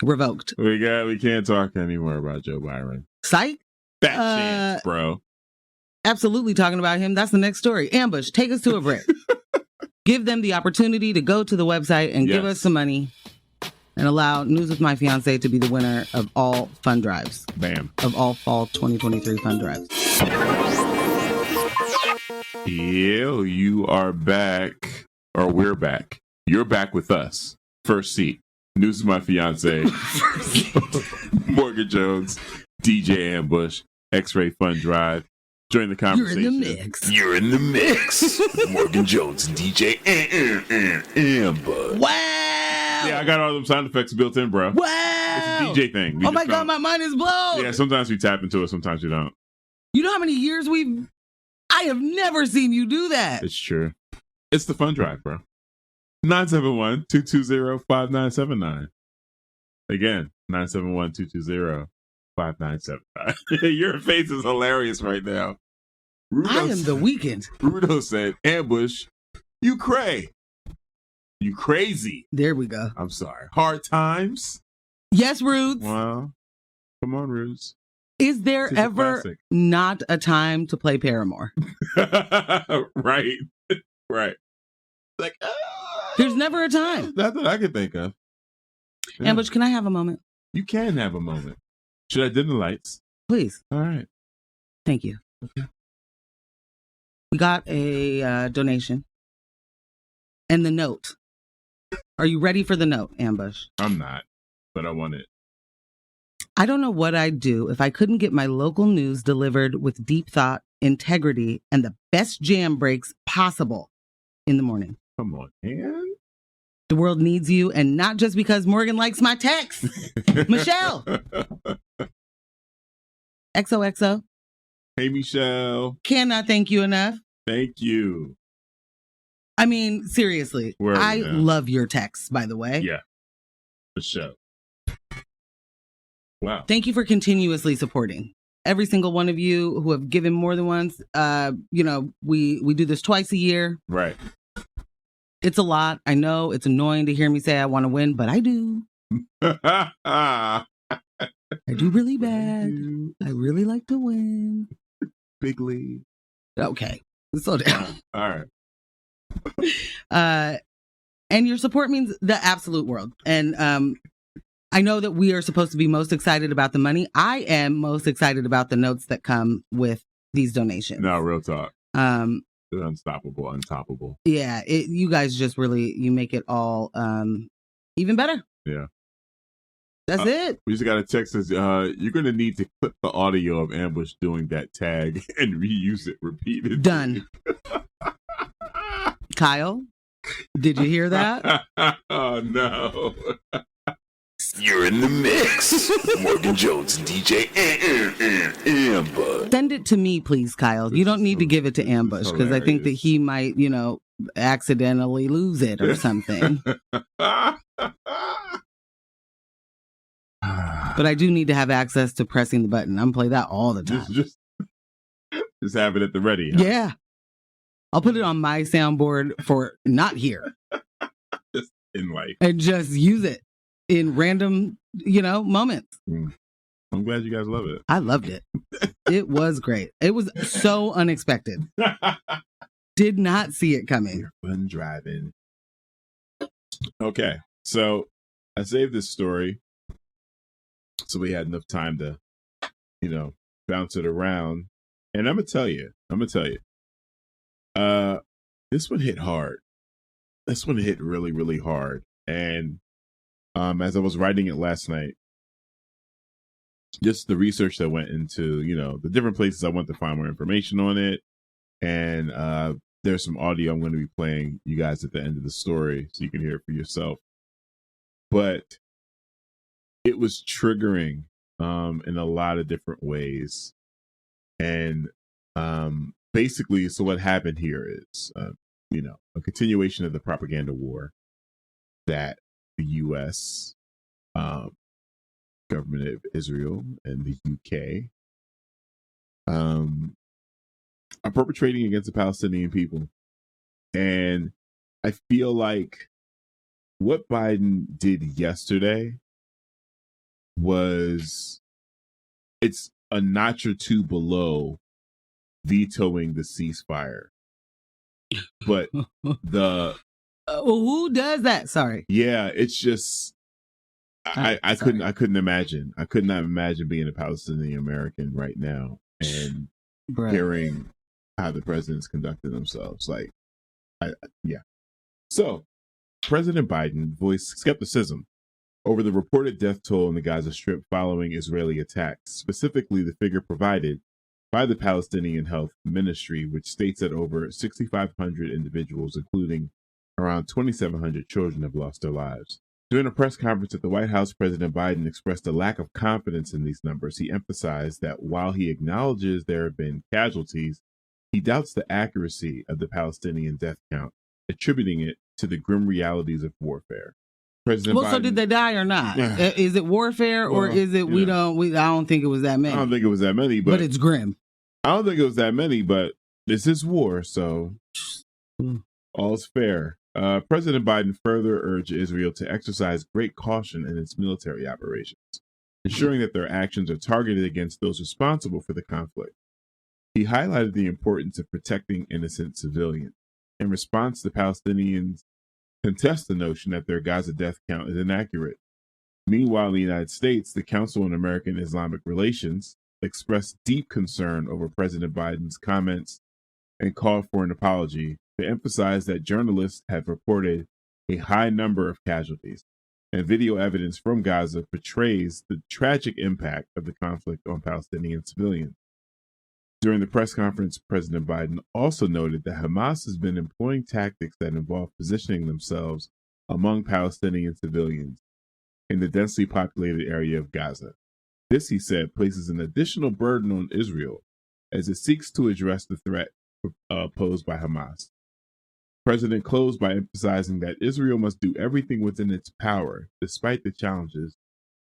Revoked. We can't talk anymore about Joe Byron. Psych. Fat chance, bro. Absolutely talking about him. That's the next story. Ambush, take us to a break. Give them the opportunity to go to the website and give us some money and allow News with My Fiancé to be the winner of all fund drives. Bam. Of all fall 2023 fund drives. Yeah, you are back. Or we're back. You're back with us. First seat. News with My Fiancé. Morgan Jones. DJ Ambush. X-Ray Fund Drive. Join the conversation. You're in the mix. Morgan Jones and DJ Ambush. Wow. Yeah, I got all them sound effects built in, bro. Wow. It's a DJ thing. Oh my God, my mind is blown. Yeah, sometimes we tap into it, sometimes we don't. You know how many years I have never seen you do that. It's true. It's the Fund Drive, bro. 971-220-5979. Again, 971-220-5979. Your face is hilarious right now. I am the weekend. Rudo said, Ambush, you cray. You crazy. There we go. I'm sorry. Hard times? Yes, Rudes. Well, come on, Rudes. Is there ever not a time to play Paramore? Right. Right. Like, there's never a time. Not that I can think of. Yeah. Ambush, can I have a moment? You can have a moment. Should I dim the lights? Please. All right. Thank you. Okay. We got a donation. And the note. Are you ready for the note, Ambush? I'm not, but I want it. I don't know what I'd do if I couldn't get my local news delivered with deep thought, integrity, and the best jam breaks possible in the morning. Come on, man. The world needs you, and not just because Morgan likes my text. Michelle. XOXO. Hey, Michelle. Cannot thank you enough. Thank you. I mean, seriously. I love your texts, by the way. Yeah. For sure. Wow. Thank you for continuously supporting. Every single one of you who have given more than once. We do this twice a year. Right. It's a lot. I know it's annoying to hear me say I want to win, but I do. I do really bad. I really like to win. Big league. Okay. Slow down. All right. And your support means the absolute world. And I know that we are supposed to be most excited about the money. I am most excited about the notes that come with these donations. No, real talk. They're unstoppable, untoppable. Yeah, you guys just really, you make it all even better. Yeah. That's it. We just got a text says, you're going to need to clip the audio of Ambush doing that tag and reuse it repeatedly. Done. Kyle, did you hear that? Oh, no. You're in the mix. Morgan Jones and DJ Ambush. Send it to me, please, Kyle. You don't need to give it to Ambush because I think that he might, accidentally lose it or something. But I do need to have access to pressing the button. I'm play that all the time. Just have it at the ready. Huh? Yeah. I'll put it on my soundboard for not here. Just in life. And just use it in random, moments. I'm glad you guys love it. I loved it. It was great. It was so unexpected. Did not see it coming. Fun driving. Okay. So I saved this story so we had enough time to, bounce it around. And I'm going to tell you. This one hit hard. This one hit really, really hard. And as I was writing it last night, just the research that went into, the different places I went to find more information on it. And there's some audio I'm going to be playing you guys at the end of the story so you can hear it for yourself. But it was triggering in a lot of different ways. And basically, so what happened here is, a continuation of the propaganda war that the U.S., government of Israel, and the UK are perpetrating against the Palestinian people. And I feel like what Biden did yesterday it's a notch or two below vetoing the ceasefire. But who does that? Sorry. Yeah, it's just I couldn't imagine. I could not imagine being a Palestinian American right now and hearing how the president's conducting themselves. Like, yeah. So, President Biden voiced skepticism over the reported death toll in the Gaza Strip following Israeli attacks, specifically the figure provided by the Palestinian Health Ministry, which states that over 6,500 individuals, including around 2,700 children, have lost their lives. During a press conference at the White House, President Biden expressed a lack of confidence in these numbers. He emphasized that while he acknowledges there have been casualties, he doubts the accuracy of the Palestinian death count, attributing it to the grim realities of warfare. President Biden, so did they die or not? Is it warfare or is it I don't think it was that many. I don't think it was that many, but it's grim. I don't think it was that many, but this is war, so all's fair. President Biden further urged Israel to exercise great caution in its military operations, ensuring that their actions are targeted against those responsible for the conflict. He highlighted the importance of protecting innocent civilians. In response, the Palestinians contest the notion that their Gaza death count is inaccurate. Meanwhile, in the United States, the Council on American Islamic Relations expressed deep concern over President Biden's comments and called for an apology, to emphasize that journalists have reported a high number of casualties, and video evidence from Gaza portrays the tragic impact of the conflict on Palestinian civilians. During the press conference, President Biden also noted that Hamas has been employing tactics that involve positioning themselves among Palestinian civilians in the densely populated area of Gaza. This, he said, places an additional burden on Israel as it seeks to address the threat posed by Hamas. The president closed by emphasizing that Israel must do everything within its power, despite the challenges,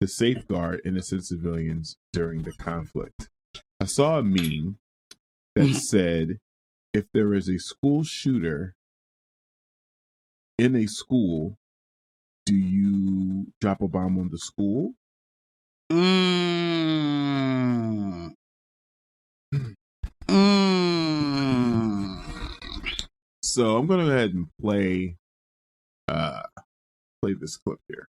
to safeguard innocent civilians during the conflict. I saw a meme that said, if there is a school shooter in a school, do you drop a bomb on the school? So I'm going to go ahead and play this clip here.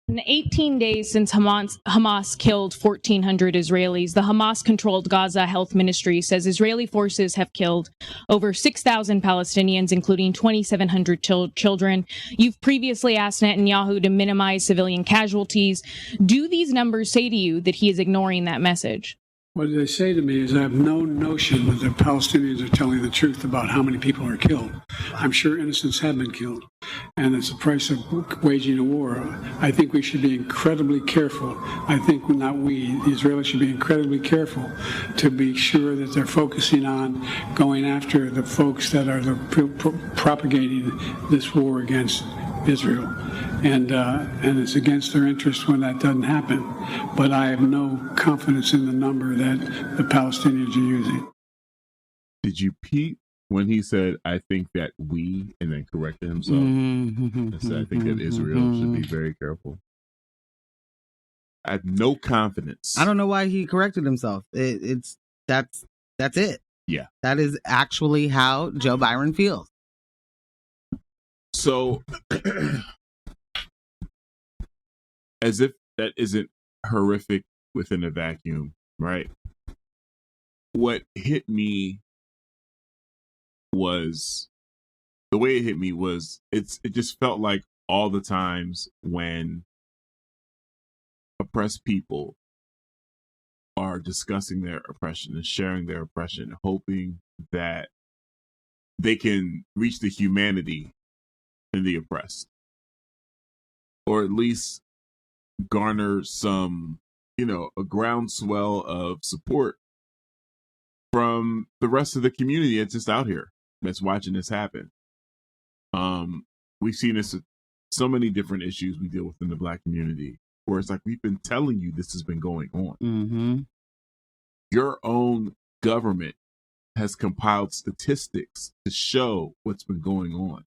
In 18 days since Hamas killed 1,400 Israelis, the Hamas-controlled Gaza Health Ministry says Israeli forces have killed over 6,000 Palestinians, including 2,700 children. You've previously asked Netanyahu to minimize civilian casualties. Do these numbers say to you that he is ignoring that message? What they say to me is I have no notion that the Palestinians are telling the truth about how many people are killed. I'm sure innocents have been killed, and it's the price of waging a war. I think we should be incredibly careful. I think not we, the Israelis should be incredibly careful to be sure that they're focusing on going after the folks that are propagating this war against Israel. And it's against their interest when that doesn't happen. But I have no confidence in the number that the Palestinians are using. Did you peep when he said, I think that we, and then corrected himself? And said, I think that Israel should be very careful. I have no confidence. I don't know why he corrected himself. That's it. Yeah. That is actually how Joe Byron feels. So, as if that isn't horrific within a vacuum, right? What hit me was, the way it hit me was, it just felt like all the times when oppressed people are discussing their oppression and sharing their oppression, hoping that they can reach the humanity in the oppressed, or at least garner some, a groundswell of support from the rest of the community that's just out here that's watching this happen. We've seen this with so many different issues we deal with in the Black community, where it's like, we've been telling you this has been going on. Mm-hmm. Your own government has compiled statistics to show what's been going on.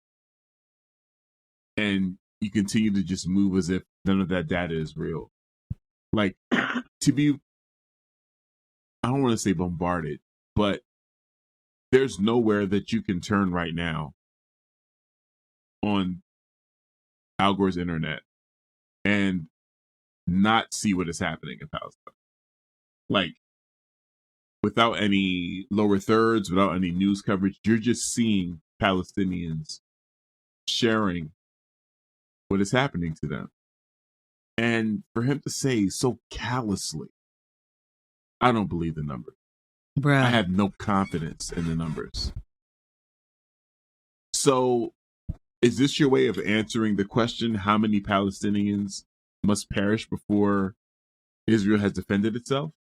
And you continue to just move as if none of that data is real. Like, to be, I don't want to say bombarded, but there's nowhere that you can turn right now on Al Gore's internet and not see what is happening in Palestine. Like, without any lower thirds, without any news coverage, you're just seeing Palestinians sharing what is happening to them. And for him to say so callously, I don't believe the numbers. Bruh. I have no confidence in the numbers. So, is this your way of answering the question, how many Palestinians must perish before Israel has defended itself?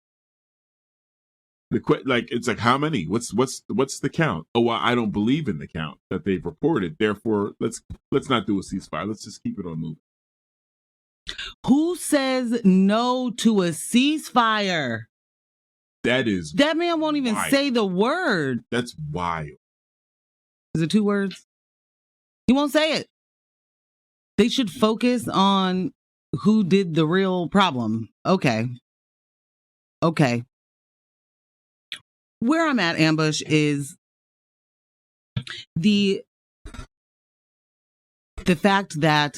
It's like, how many? What's the count? Oh, well, I don't believe in the count that they've reported. Therefore, let's not do a ceasefire. Let's just keep it on moving. Who says no to a ceasefire? That man won't even wild. say the word. That's wild. Is it 2 words? He won't say it. They should focus on who did the real problem. Okay. Where I'm at, Ambush, is the fact that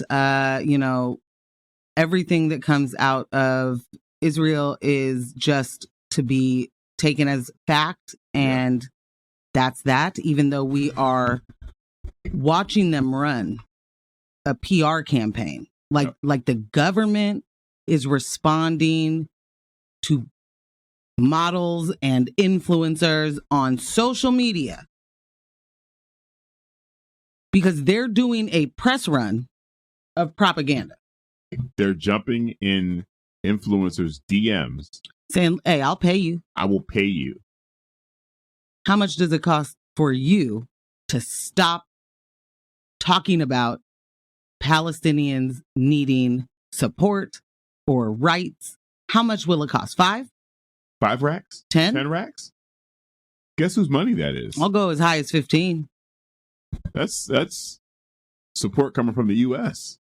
everything that comes out of Israel is just to be taken as fact, and that's that, even though we are watching them run a PR campaign. Like the government is responding to models and influencers on social media because they're doing a press run of propaganda. They're jumping in influencers' DMs saying, hey, I'll pay you. I will pay you. How much does it cost for you to stop talking about Palestinians needing support or rights? How much will it cost? 5 racks? 10 racks? Guess whose money that is? I'll go as high as 15. That's support coming from the U.S.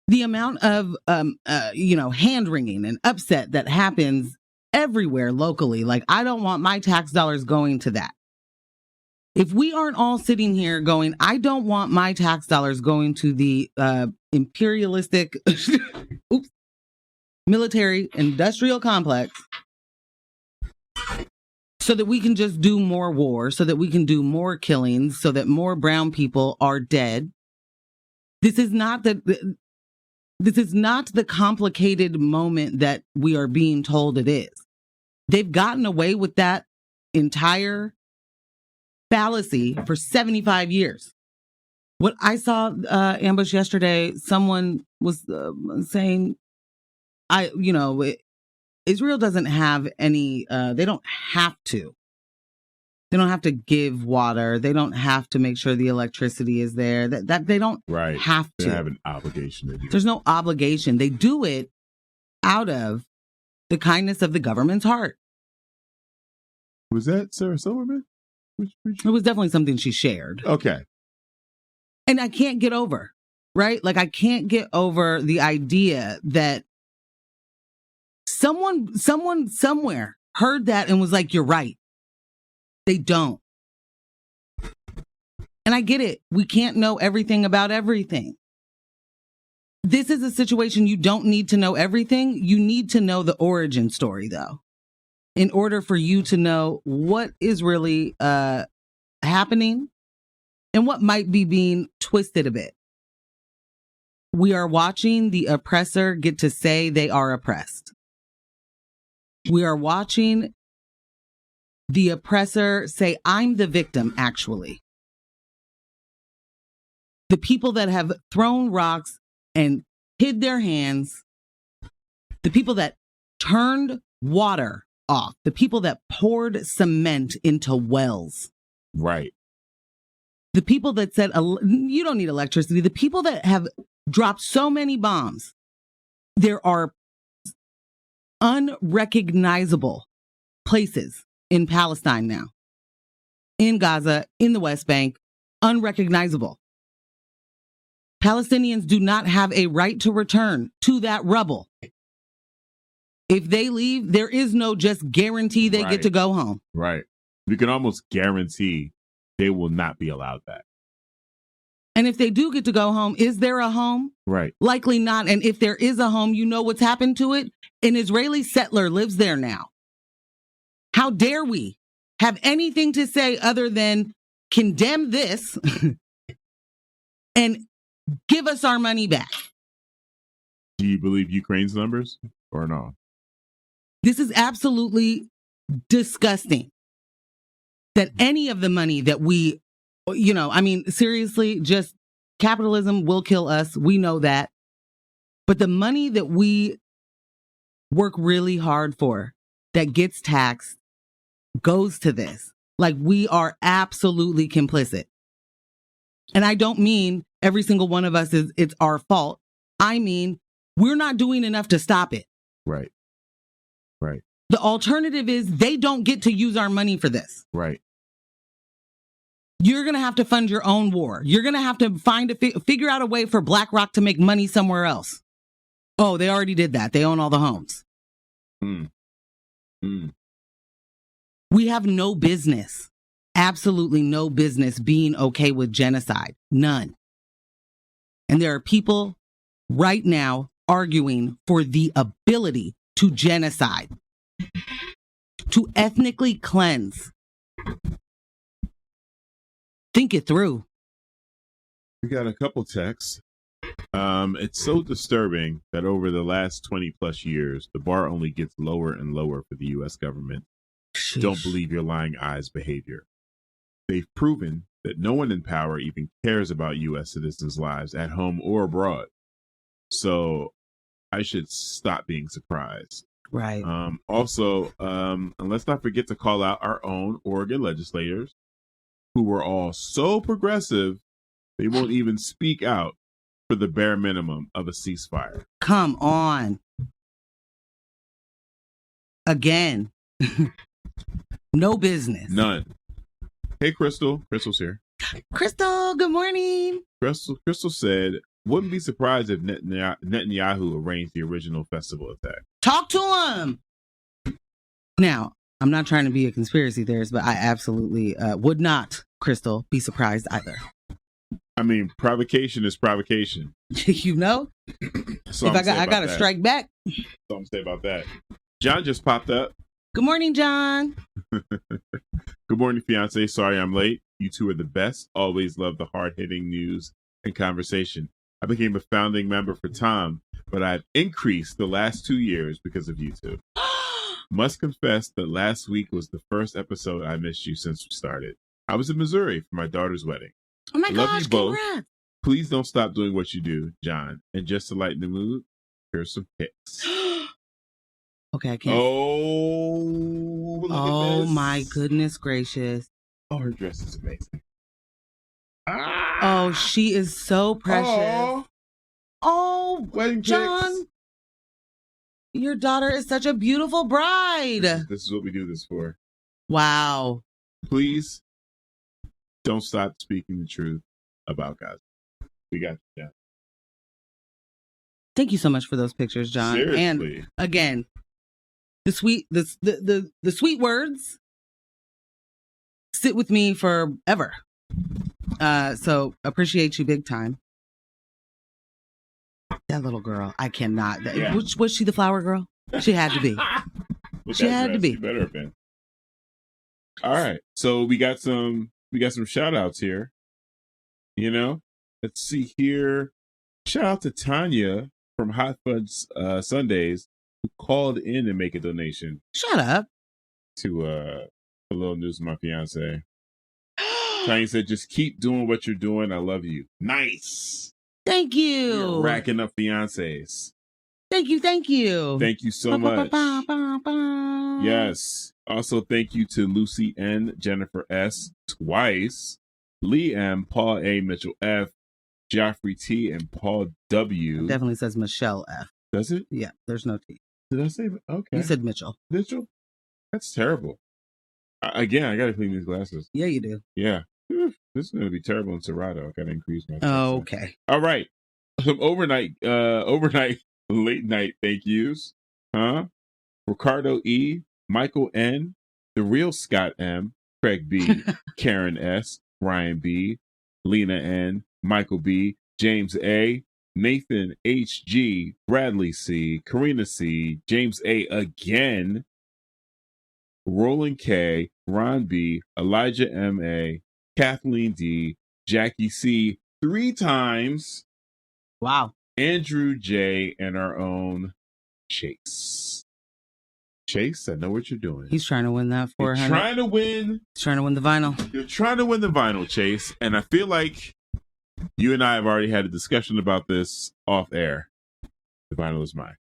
The amount of hand wringing and upset that happens everywhere locally. Like, I don't want my tax dollars going to that. If we aren't all sitting here going, I don't want my tax dollars going to the imperialistic military industrial complex so that we can just do more war, so that we can do more killings, so that more brown people are dead. This is not the complicated moment that we are being told it is. They've gotten away with that entire fallacy for 75 years. What I saw, Ambush, yesterday, someone was saying, Israel doesn't have any, they don't have to. They don't have to give water. They don't have to make sure the electricity is there. That they don't have to. They have an obligation to do. There's no obligation. They do it out of the kindness of the government's heart. Was that Sarah Silverman? It was definitely something she shared. Okay. And I can't get over, right? Like, I can't get over the idea that someone somewhere heard that and was like, you're right. They don't. And I get it. We can't know everything about everything. This is a situation you don't need to know everything. You need to know the origin story, though, in order for you to know what is really happening and what might be being twisted a bit. We are watching the oppressor get to say they are oppressed. We are watching the oppressor say, I'm the victim, actually. The people that have thrown rocks and hid their hands, the people that turned water off, the people that poured cement into wells. Right. The people that said, you don't need electricity. The people that have dropped so many bombs. There are unrecognizable places in Palestine now, in Gaza, in the West Bank, unrecognizable. Palestinians do not have a right to return to that rubble. If they leave, there is no just guarantee they get to go home. Right. You can almost guarantee they will not be allowed back. And if they do get to go home, is there a home? Right. Likely not. And if there is a home, you know what's happened to it? An Israeli settler lives there now. How dare we have anything to say other than condemn this and give us our money back? Do you believe Ukraine's numbers or no? This is absolutely disgusting that any of the money that we, seriously, just capitalism will kill us. We know that. But the money that we work really hard for that gets taxed goes to this. Like, we are absolutely complicit. And I don't mean every single one of us it's our fault. I mean, we're not doing enough to stop it. Right. Right. The alternative is they don't get to use our money for this. Right. You're going to have to fund your own war. You're going to have to figure out a way for BlackRock to make money somewhere else. Oh, they already did that. They own all the homes. We have no business, absolutely no business being okay with genocide. None. And there are people right now arguing for the ability to genocide, to ethnically cleanse. Think it through. We got a couple texts. It's so disturbing that over the last 20 plus years, the bar only gets lower and lower for the U.S. government. Sheesh. Don't believe your lying eyes behavior. They've proven that no one in power even cares about U.S. citizens' lives at home or abroad. So I should stop being surprised. Right. Also, and let's not forget to call out our own Oregon legislators who were all so progressive, they won't even speak out for the bare minimum of a ceasefire. Come on. Again. No business. None. Hey, Crystal. Crystal's here. Crystal, good morning. Crystal said, wouldn't be surprised if Netanyahu arranged the original festival attack. Talk to him. Now, I'm not trying to be a conspiracy theorist, but I absolutely would not, Crystal, be surprised either. I mean, provocation is provocation. You know? If I got to strike back. That's all I'm saying about that. John just popped up. Good morning, John. Good morning, fiance. Sorry I'm late. You two are the best. Always love the hard-hitting news and conversation. I became a founding member for Tom, but I've increased the last 2 years because of you two. Must confess that last week was the first episode I missed you since we started. I was in Missouri for my daughter's wedding. Oh my I gosh, love you both. congrats. Please don't stop doing what you do, John. And just to lighten the mood, here's some pics. Okay, I can't. Oh, look at this. My goodness gracious. Oh, her dress is amazing. Oh, she is so precious. Oh, wedding John. pics. Your daughter is such a beautiful bride. This is what we do this for. Wow. Please don't stop speaking the truth about Gaza. We got you. Yeah. Thank you so much for those pictures, John. Seriously. And again, the sweet words sit with me forever. So appreciate you big time. That little girl, I cannot. Yeah. Was she the flower girl? She had to be. She had to be. She better have been. All right. So we got some shout outs here. You know, let's see here. Shout out to Tanya from Hot Fudge Sundays who called in to make a donation. Shut up. To a little news of my fiance. Tanya said, just keep doing what you're doing. I love you. Nice. Thank you. You're racking up fiancés. Thank you. Thank you. Thank you so much. Yes. Also, thank you to Lucy N, Jennifer S, twice, Lee M, Paul A, Mitchell F, Joffrey T, and Paul W. It definitely says Michelle F. Does it? Yeah, there's no T. Did I say? Okay. You said Mitchell. Mitchell? That's terrible. Again, I got to clean these glasses. Yeah, you do. Yeah. This is going to be terrible in Serato. I got to increase my. Okay. All right. Some overnight, late night thank yous. Huh? Ricardo E., Michael N., The Real Scott M., Craig B., Karen S., Ryan B., Lena N., Michael B., James A., Nathan H.G., Bradley C., Karina C., James A. again, Roland K., Ron B., Elijah M.A., Kathleen D., Jackie C. 3 times. Wow. Andrew J. and our own Chase. Chase, I know what you're doing. He's trying to win that 400. You're trying to win. He's trying to win the vinyl. You're trying to win the vinyl, Chase. And I feel like you and I have already had a discussion about this off air. The vinyl is mine.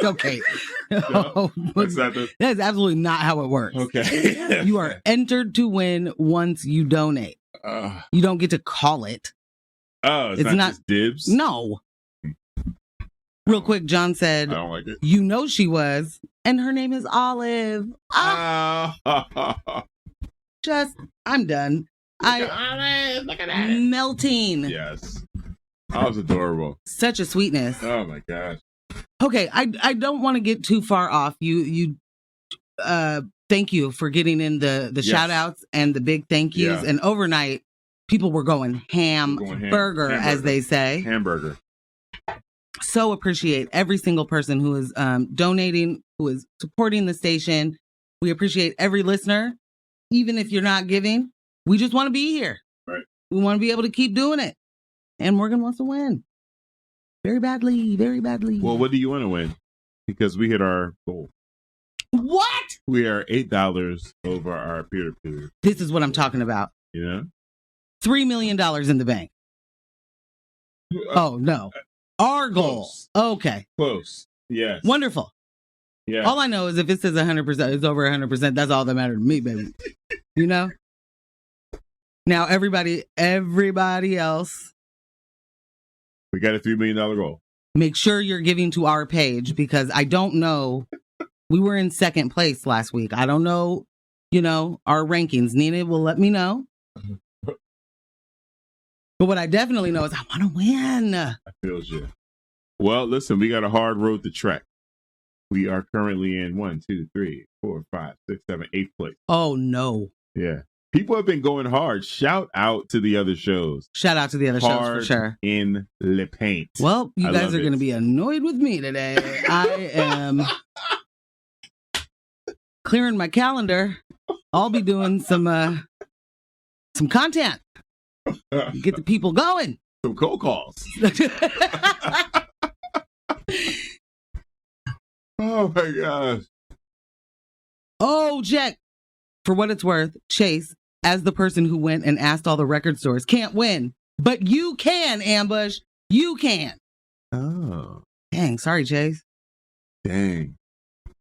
Okay. No? That's is absolutely not how it works. Okay. You are entered to win once you donate. You don't get to call it. Oh, it's not just dibs? No. Real quick, John said, I don't like it. You know she was, and her name is Olive. I'm done. Olive, look at that. Melting. Yes. That was adorable. Such a sweetness. Oh my gosh. Okay, I don't want to get too far off. You thank you for getting in the shout outs and the big thank yous. Yeah. And overnight, people were going hamburger, as they say. Hamburger. So appreciate every single person who is donating, who is supporting the station. We appreciate every listener, even if you're not giving. We just want to be here. Right. We want to be able to keep doing it. And Morgan wants to win. Very badly, very badly. Well, what do you want to win? Because we hit our goal. What? We are $8 over our peer-to-peer. This is what I'm talking about. You know? $3 million in the bank. Oh, no. Our goal. Close. Okay. Close. Yes. Wonderful. Yeah. All I know is if it says 100%, it's over 100%. That's all that matters to me, baby. You know? Now, everybody else. We got a $3 million goal. Make sure you're giving to our page because I don't know. We were in second place last week. I don't know, our rankings. Nina will let me know. But what I definitely know is I want to win. I feel you. Well, listen, we got a hard road to trek. We are currently in 1, 2, 3, 4, 5, 6, 7, 8th place. Oh, no. Yeah. People have been going hard. Shout out to the other shows. Shout out to the other shows for sure. In the paint. Well, you guys are going to be annoyed with me today. I am clearing my calendar. I'll be doing some content. Get the people going. Some cold calls. Oh my gosh. Oh, Jack. For what it's worth, Chase, as the person who went and asked all the record stores, can't win. But you can, Ambush. You can. Oh. Dang. Sorry, Chase. Dang.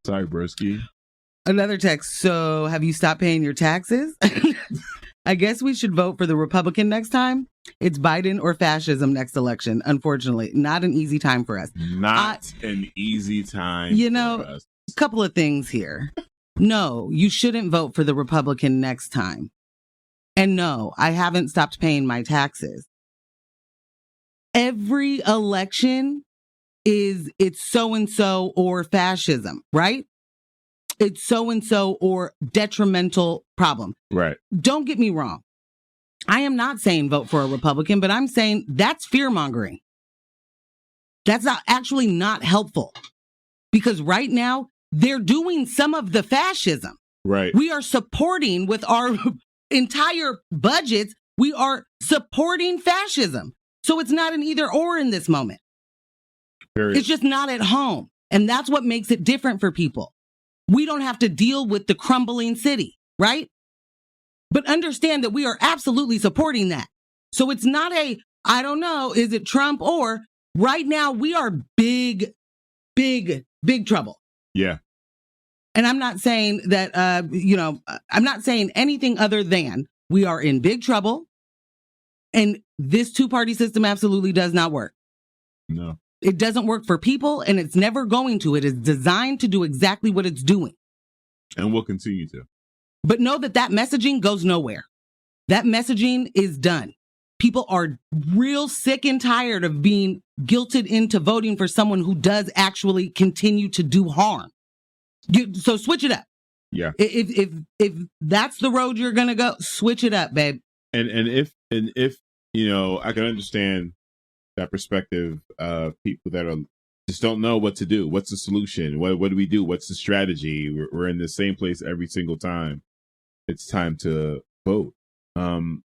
Sorry, broski. Another text. So have you stopped paying your taxes? I guess we should vote for the Republican next time. It's Biden or fascism next election. Unfortunately, not an easy time for us. Not an easy time for us. A couple of things here. No, you shouldn't vote for the Republican next time. And no, I haven't stopped paying my taxes. Every election it's so-and-so or fascism, right? It's so-and-so or detrimental problem. Right. Don't get me wrong. I am not saying vote for a Republican, but I'm saying that's fear-mongering. That's actually not helpful. Because right now, they're doing some of the fascism. Right. We are supporting with our entire budgets, we are supporting fascism. So it's not an either or in this moment. Period. It's just not at home. And that's what makes it different for people. We don't have to deal with the crumbling city, right? But understand that we are absolutely supporting that. So it's not I don't know, is it Trump or right now we are big trouble. Yeah. And I'm not saying that, I'm not saying anything other than we are in big trouble. And this two-party system absolutely does not work. No. It doesn't work for people, and it's never going to. It is designed to do exactly what it's doing. And will continue to. But know that messaging goes nowhere. That messaging is done. People are real sick and tired of being guilted into voting for someone who does actually continue to do harm. So switch it up. Yeah. If that's the road you're gonna go, switch it up, babe. And if you know, I can understand that perspective of people that are just don't know what to do. What's the solution? What do we do? What's the strategy? We're in the same place every single time. It's time to vote.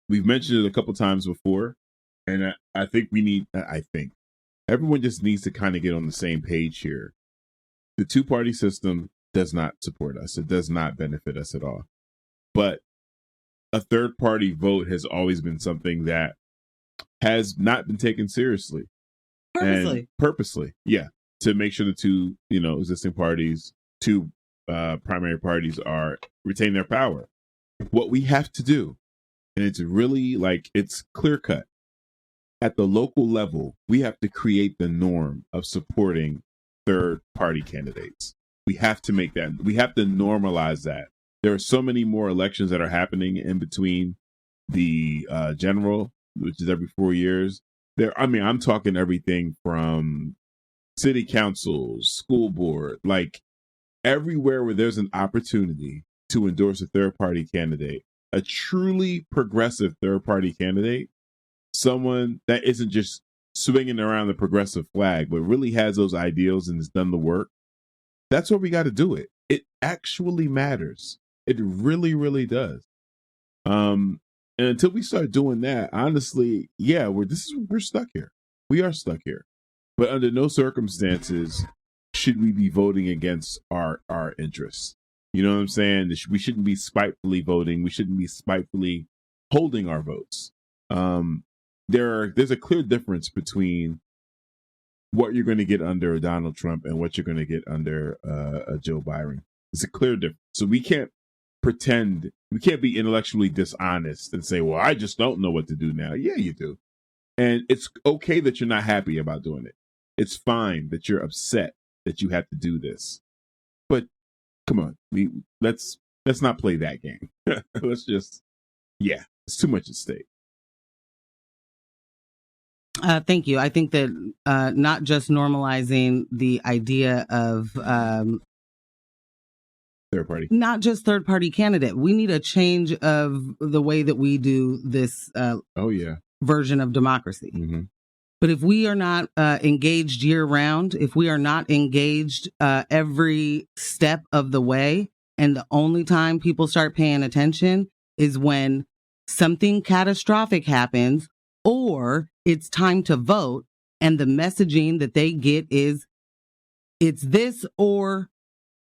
We've mentioned it a couple times before, and I think everyone just needs to kind of get on the same page here. The two-party system does not support us. It does not benefit us at all. But a third-party vote has always been something that has not been taken seriously. Purposely, yeah, to make sure the two, existing parties, two primary parties retain their power. What we have to do, and it's really it's clear cut. At the local level, we have to create the norm of supporting third party candidates. We have to make that, we have to normalize that. There are so many more elections that are happening in between the general, which is every 4 years. I'm talking everything from city councils, school board, everywhere where there's an opportunity to endorse a third party candidate, a truly progressive third party candidate, someone that isn't just swinging around the progressive flag, but really has those ideals and has done the work. That's where we got to do it. It actually matters. It really, really does. And until we start doing that, honestly, yeah, we're stuck here. We are stuck here. But under no circumstances should we be voting against our interests. You know what I'm saying? We shouldn't be spitefully voting. We shouldn't be spitefully holding our votes. There's a clear difference between what you're going to get under Donald Trump and what you're going to get under Joe Biden. It's a clear difference. So we can't pretend, we can't be intellectually dishonest and say, well, I just don't know what to do now. Yeah, you do. And it's okay that you're not happy about doing it. It's fine that you're upset that you have to do this. But come on, let's not play that game. Let's just, it's too much at stake. Thank you. I think that not just normalizing the idea of third party, not just third party candidate. We need a change of the way that we do this version of democracy. Mm-hmm. But if we are not engaged year round, if we are not engaged every step of the way, and the only time people start paying attention is when something catastrophic happens or it's time to vote, and the messaging that they get is it's this or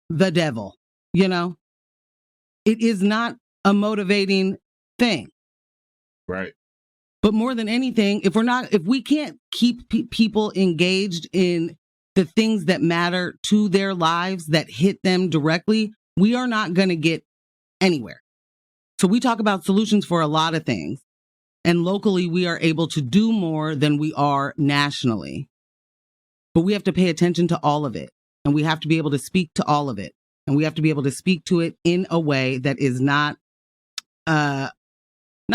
the devil, It is not a motivating thing. Right. But more than anything, if we can't keep people engaged in the things that matter to their lives, that hit them directly, we are not going to get anywhere. So we talk about solutions for a lot of things. And locally, we are able to do more than we are nationally. But we have to pay attention to all of it. And we have to be able to speak to all of it. And we have to be able to speak to it in a way that is not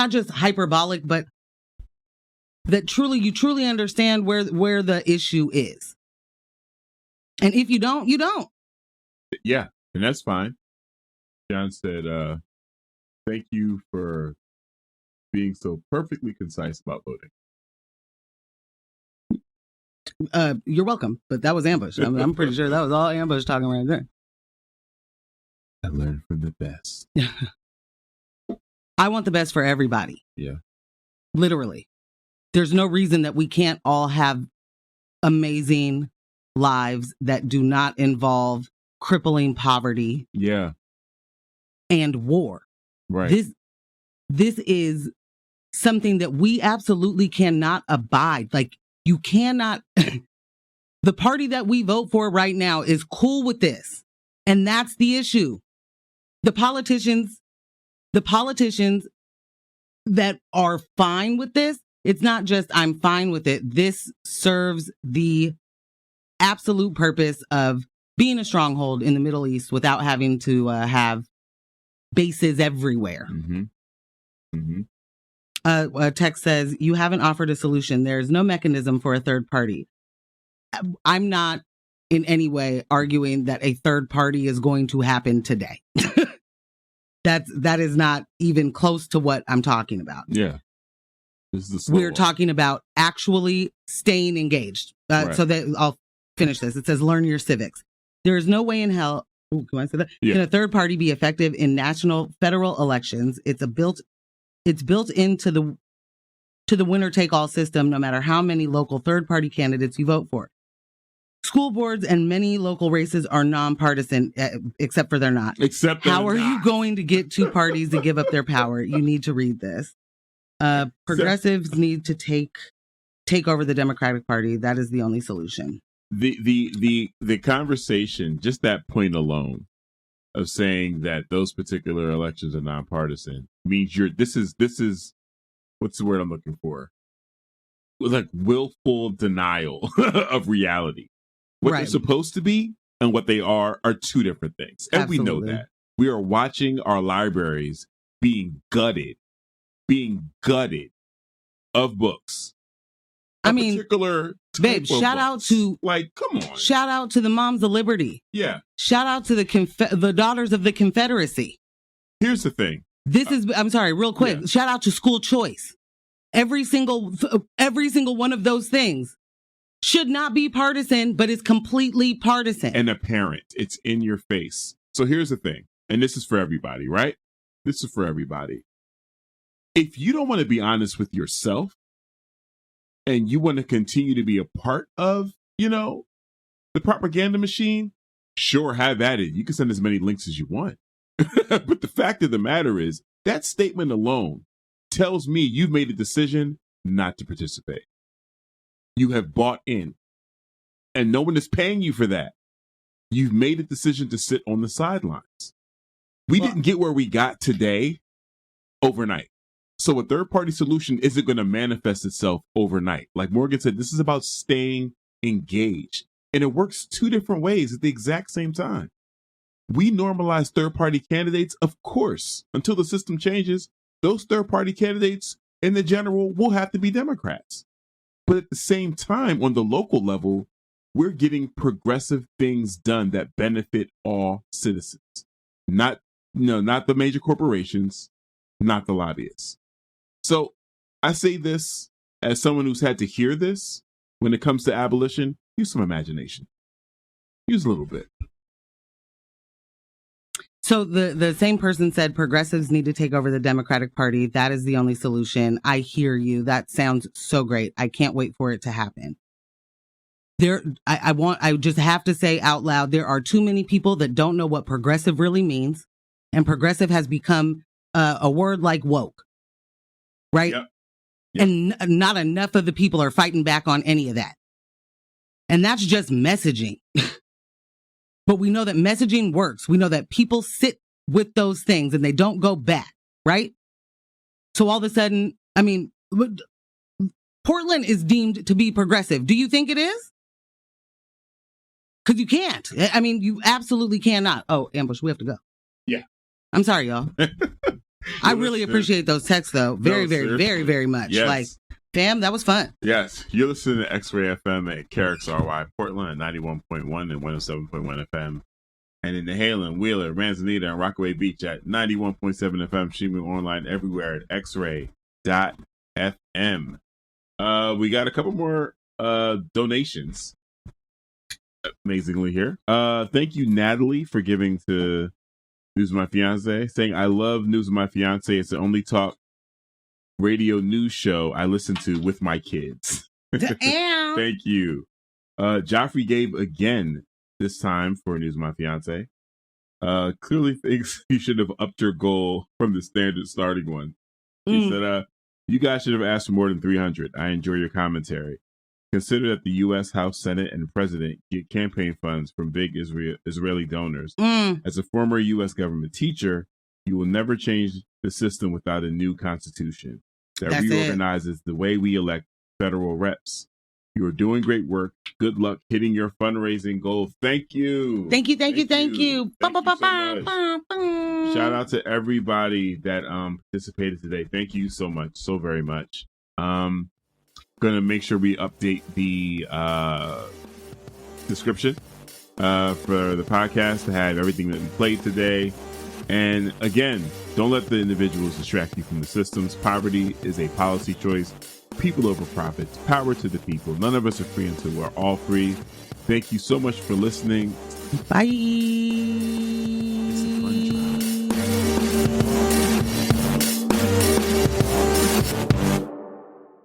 just hyperbolic, but that you truly understand where the issue is. And if you don't, you don't. Yeah, and that's fine. John said, thank you for being so perfectly concise about voting. You're welcome, but that was ambush. I'm pretty sure that was all ambush talking right there. I learned from the best. I want the best for everybody. Yeah. Literally. There's no reason that we can't all have amazing lives that do not involve crippling poverty. Yeah. And war. Right. This is something that we absolutely cannot abide. You cannot. The party that we vote for right now is cool with this. And that's the issue. The politicians that are fine with this, it's not just I'm fine with it. This serves the absolute purpose of being a stronghold in the Middle East without having to have bases everywhere. Mm-hmm. Mm-hmm. A text says, you haven't offered a solution. There is no mechanism for a third party. I'm not in any way arguing that a third party is going to happen today. That is not even close to what I'm talking about. Yeah. We're talking about actually staying engaged. Right. So that I'll finish this. It says, learn your civics. There is no way in hell, can I say that? Yeah. Can a third party be effective in national federal elections? It's built into the winner take all system, no matter how many local third party candidates you vote for. School boards and many local races are nonpartisan, except for they're not. How are you going to get two parties to give up their power? You need to read this. Progressives need to take over the Democratic Party. That is the only solution. The conversation, just that point alone of saying that those particular elections are nonpartisan means this is what's the word I'm looking for? Like willful denial of reality. What they're supposed to be and what they are two different things. And we know that. We are watching our libraries being gutted of books. I mean, particular babe, shout out to, like, come on. Shout out to the Moms of Liberty. Yeah. Shout out to the Daughters of the Confederacy. Here's the thing. I'm sorry, real quick. Yeah. Shout out to school choice. Every single one of those things should not be partisan, but it's completely partisan. And apparent. It's in your face. So here's the thing. And this is for everybody, right? This is for everybody. If you don't want to be honest with yourself and you want to continue to be a part of, the propaganda machine, sure, have at it. You can send as many links as you want. But the fact of the matter is that statement alone tells me you've made a decision not to participate. You have bought in, and no one is paying you for that. You've made a decision to sit on the sidelines. We didn't get where we got today overnight. So a third-party solution isn't going to manifest itself overnight. Like Morgan said, this is about staying engaged. And it works two different ways at the exact same time. We normalize third-party candidates, of course. Until the system changes, those third-party candidates in the general will have to be Democrats. But at the same time, on the local level, we're getting progressive things done that benefit all citizens. Not the major corporations, not the lobbyists. So I say this as someone who's had to hear this when it comes to abolition. Use some imagination. Use a little bit. So the same person said progressives need to take over the Democratic Party. That is the only solution. I hear you. That sounds so great. I can't wait for it to happen. I just have to say out loud, there are too many people that don't know what progressive really means. And progressive has become a word like woke. Right? Yep. And not enough of the people are fighting back on any of that. And that's just messaging. But we know that messaging works. We know that people sit with those things and they don't go back, right? So all of a sudden, I mean, Portland is deemed to be progressive. Do you think it is? Because you can't. I mean, you absolutely cannot. Oh, Ambush, we have to go. Yeah. I'm sorry, y'all. I really appreciate those texts, though. Very, very, very much. Yes. Like, fam, that was fun. Yes. You're listening to X-Ray FM at Carrick's RY, Portland, 91.1 and 107.1 FM. And in Nehalem, Wheeler, Manzanita, and Rockaway Beach at 91.7 FM, streaming online everywhere at x-ray.fm. We got a couple more donations, amazingly, here. Thank you, Natalie, for giving to News of My Fiancé, saying, I love News of My Fiancé. It's the only talk radio news show I listen to with my kids. Thank you. Joffrey gave again this time for News of My Fiancé. Clearly thinks you should have upped your goal from the standard starting one. He said, you guys should have asked for more than 300. I enjoy your commentary. Consider that the U.S. House, Senate, and President get campaign funds from big Israeli donors. As a former U.S. government teacher, you will never change the system without a new constitution that reorganizes the way we elect federal reps. You are doing great work. Good luck hitting your fundraising goal. Thank you. Thank you. Thank you so much. Shout out to everybody that participated today. Thank you so much, so very much. Gonna make sure we update the description for the podcast to have everything that we played today. And again, don't let the individuals distract you from the systems. Poverty is a policy choice. People over profits. Power to the people. None of us are free until we're all free. Thank you so much for listening. Bye.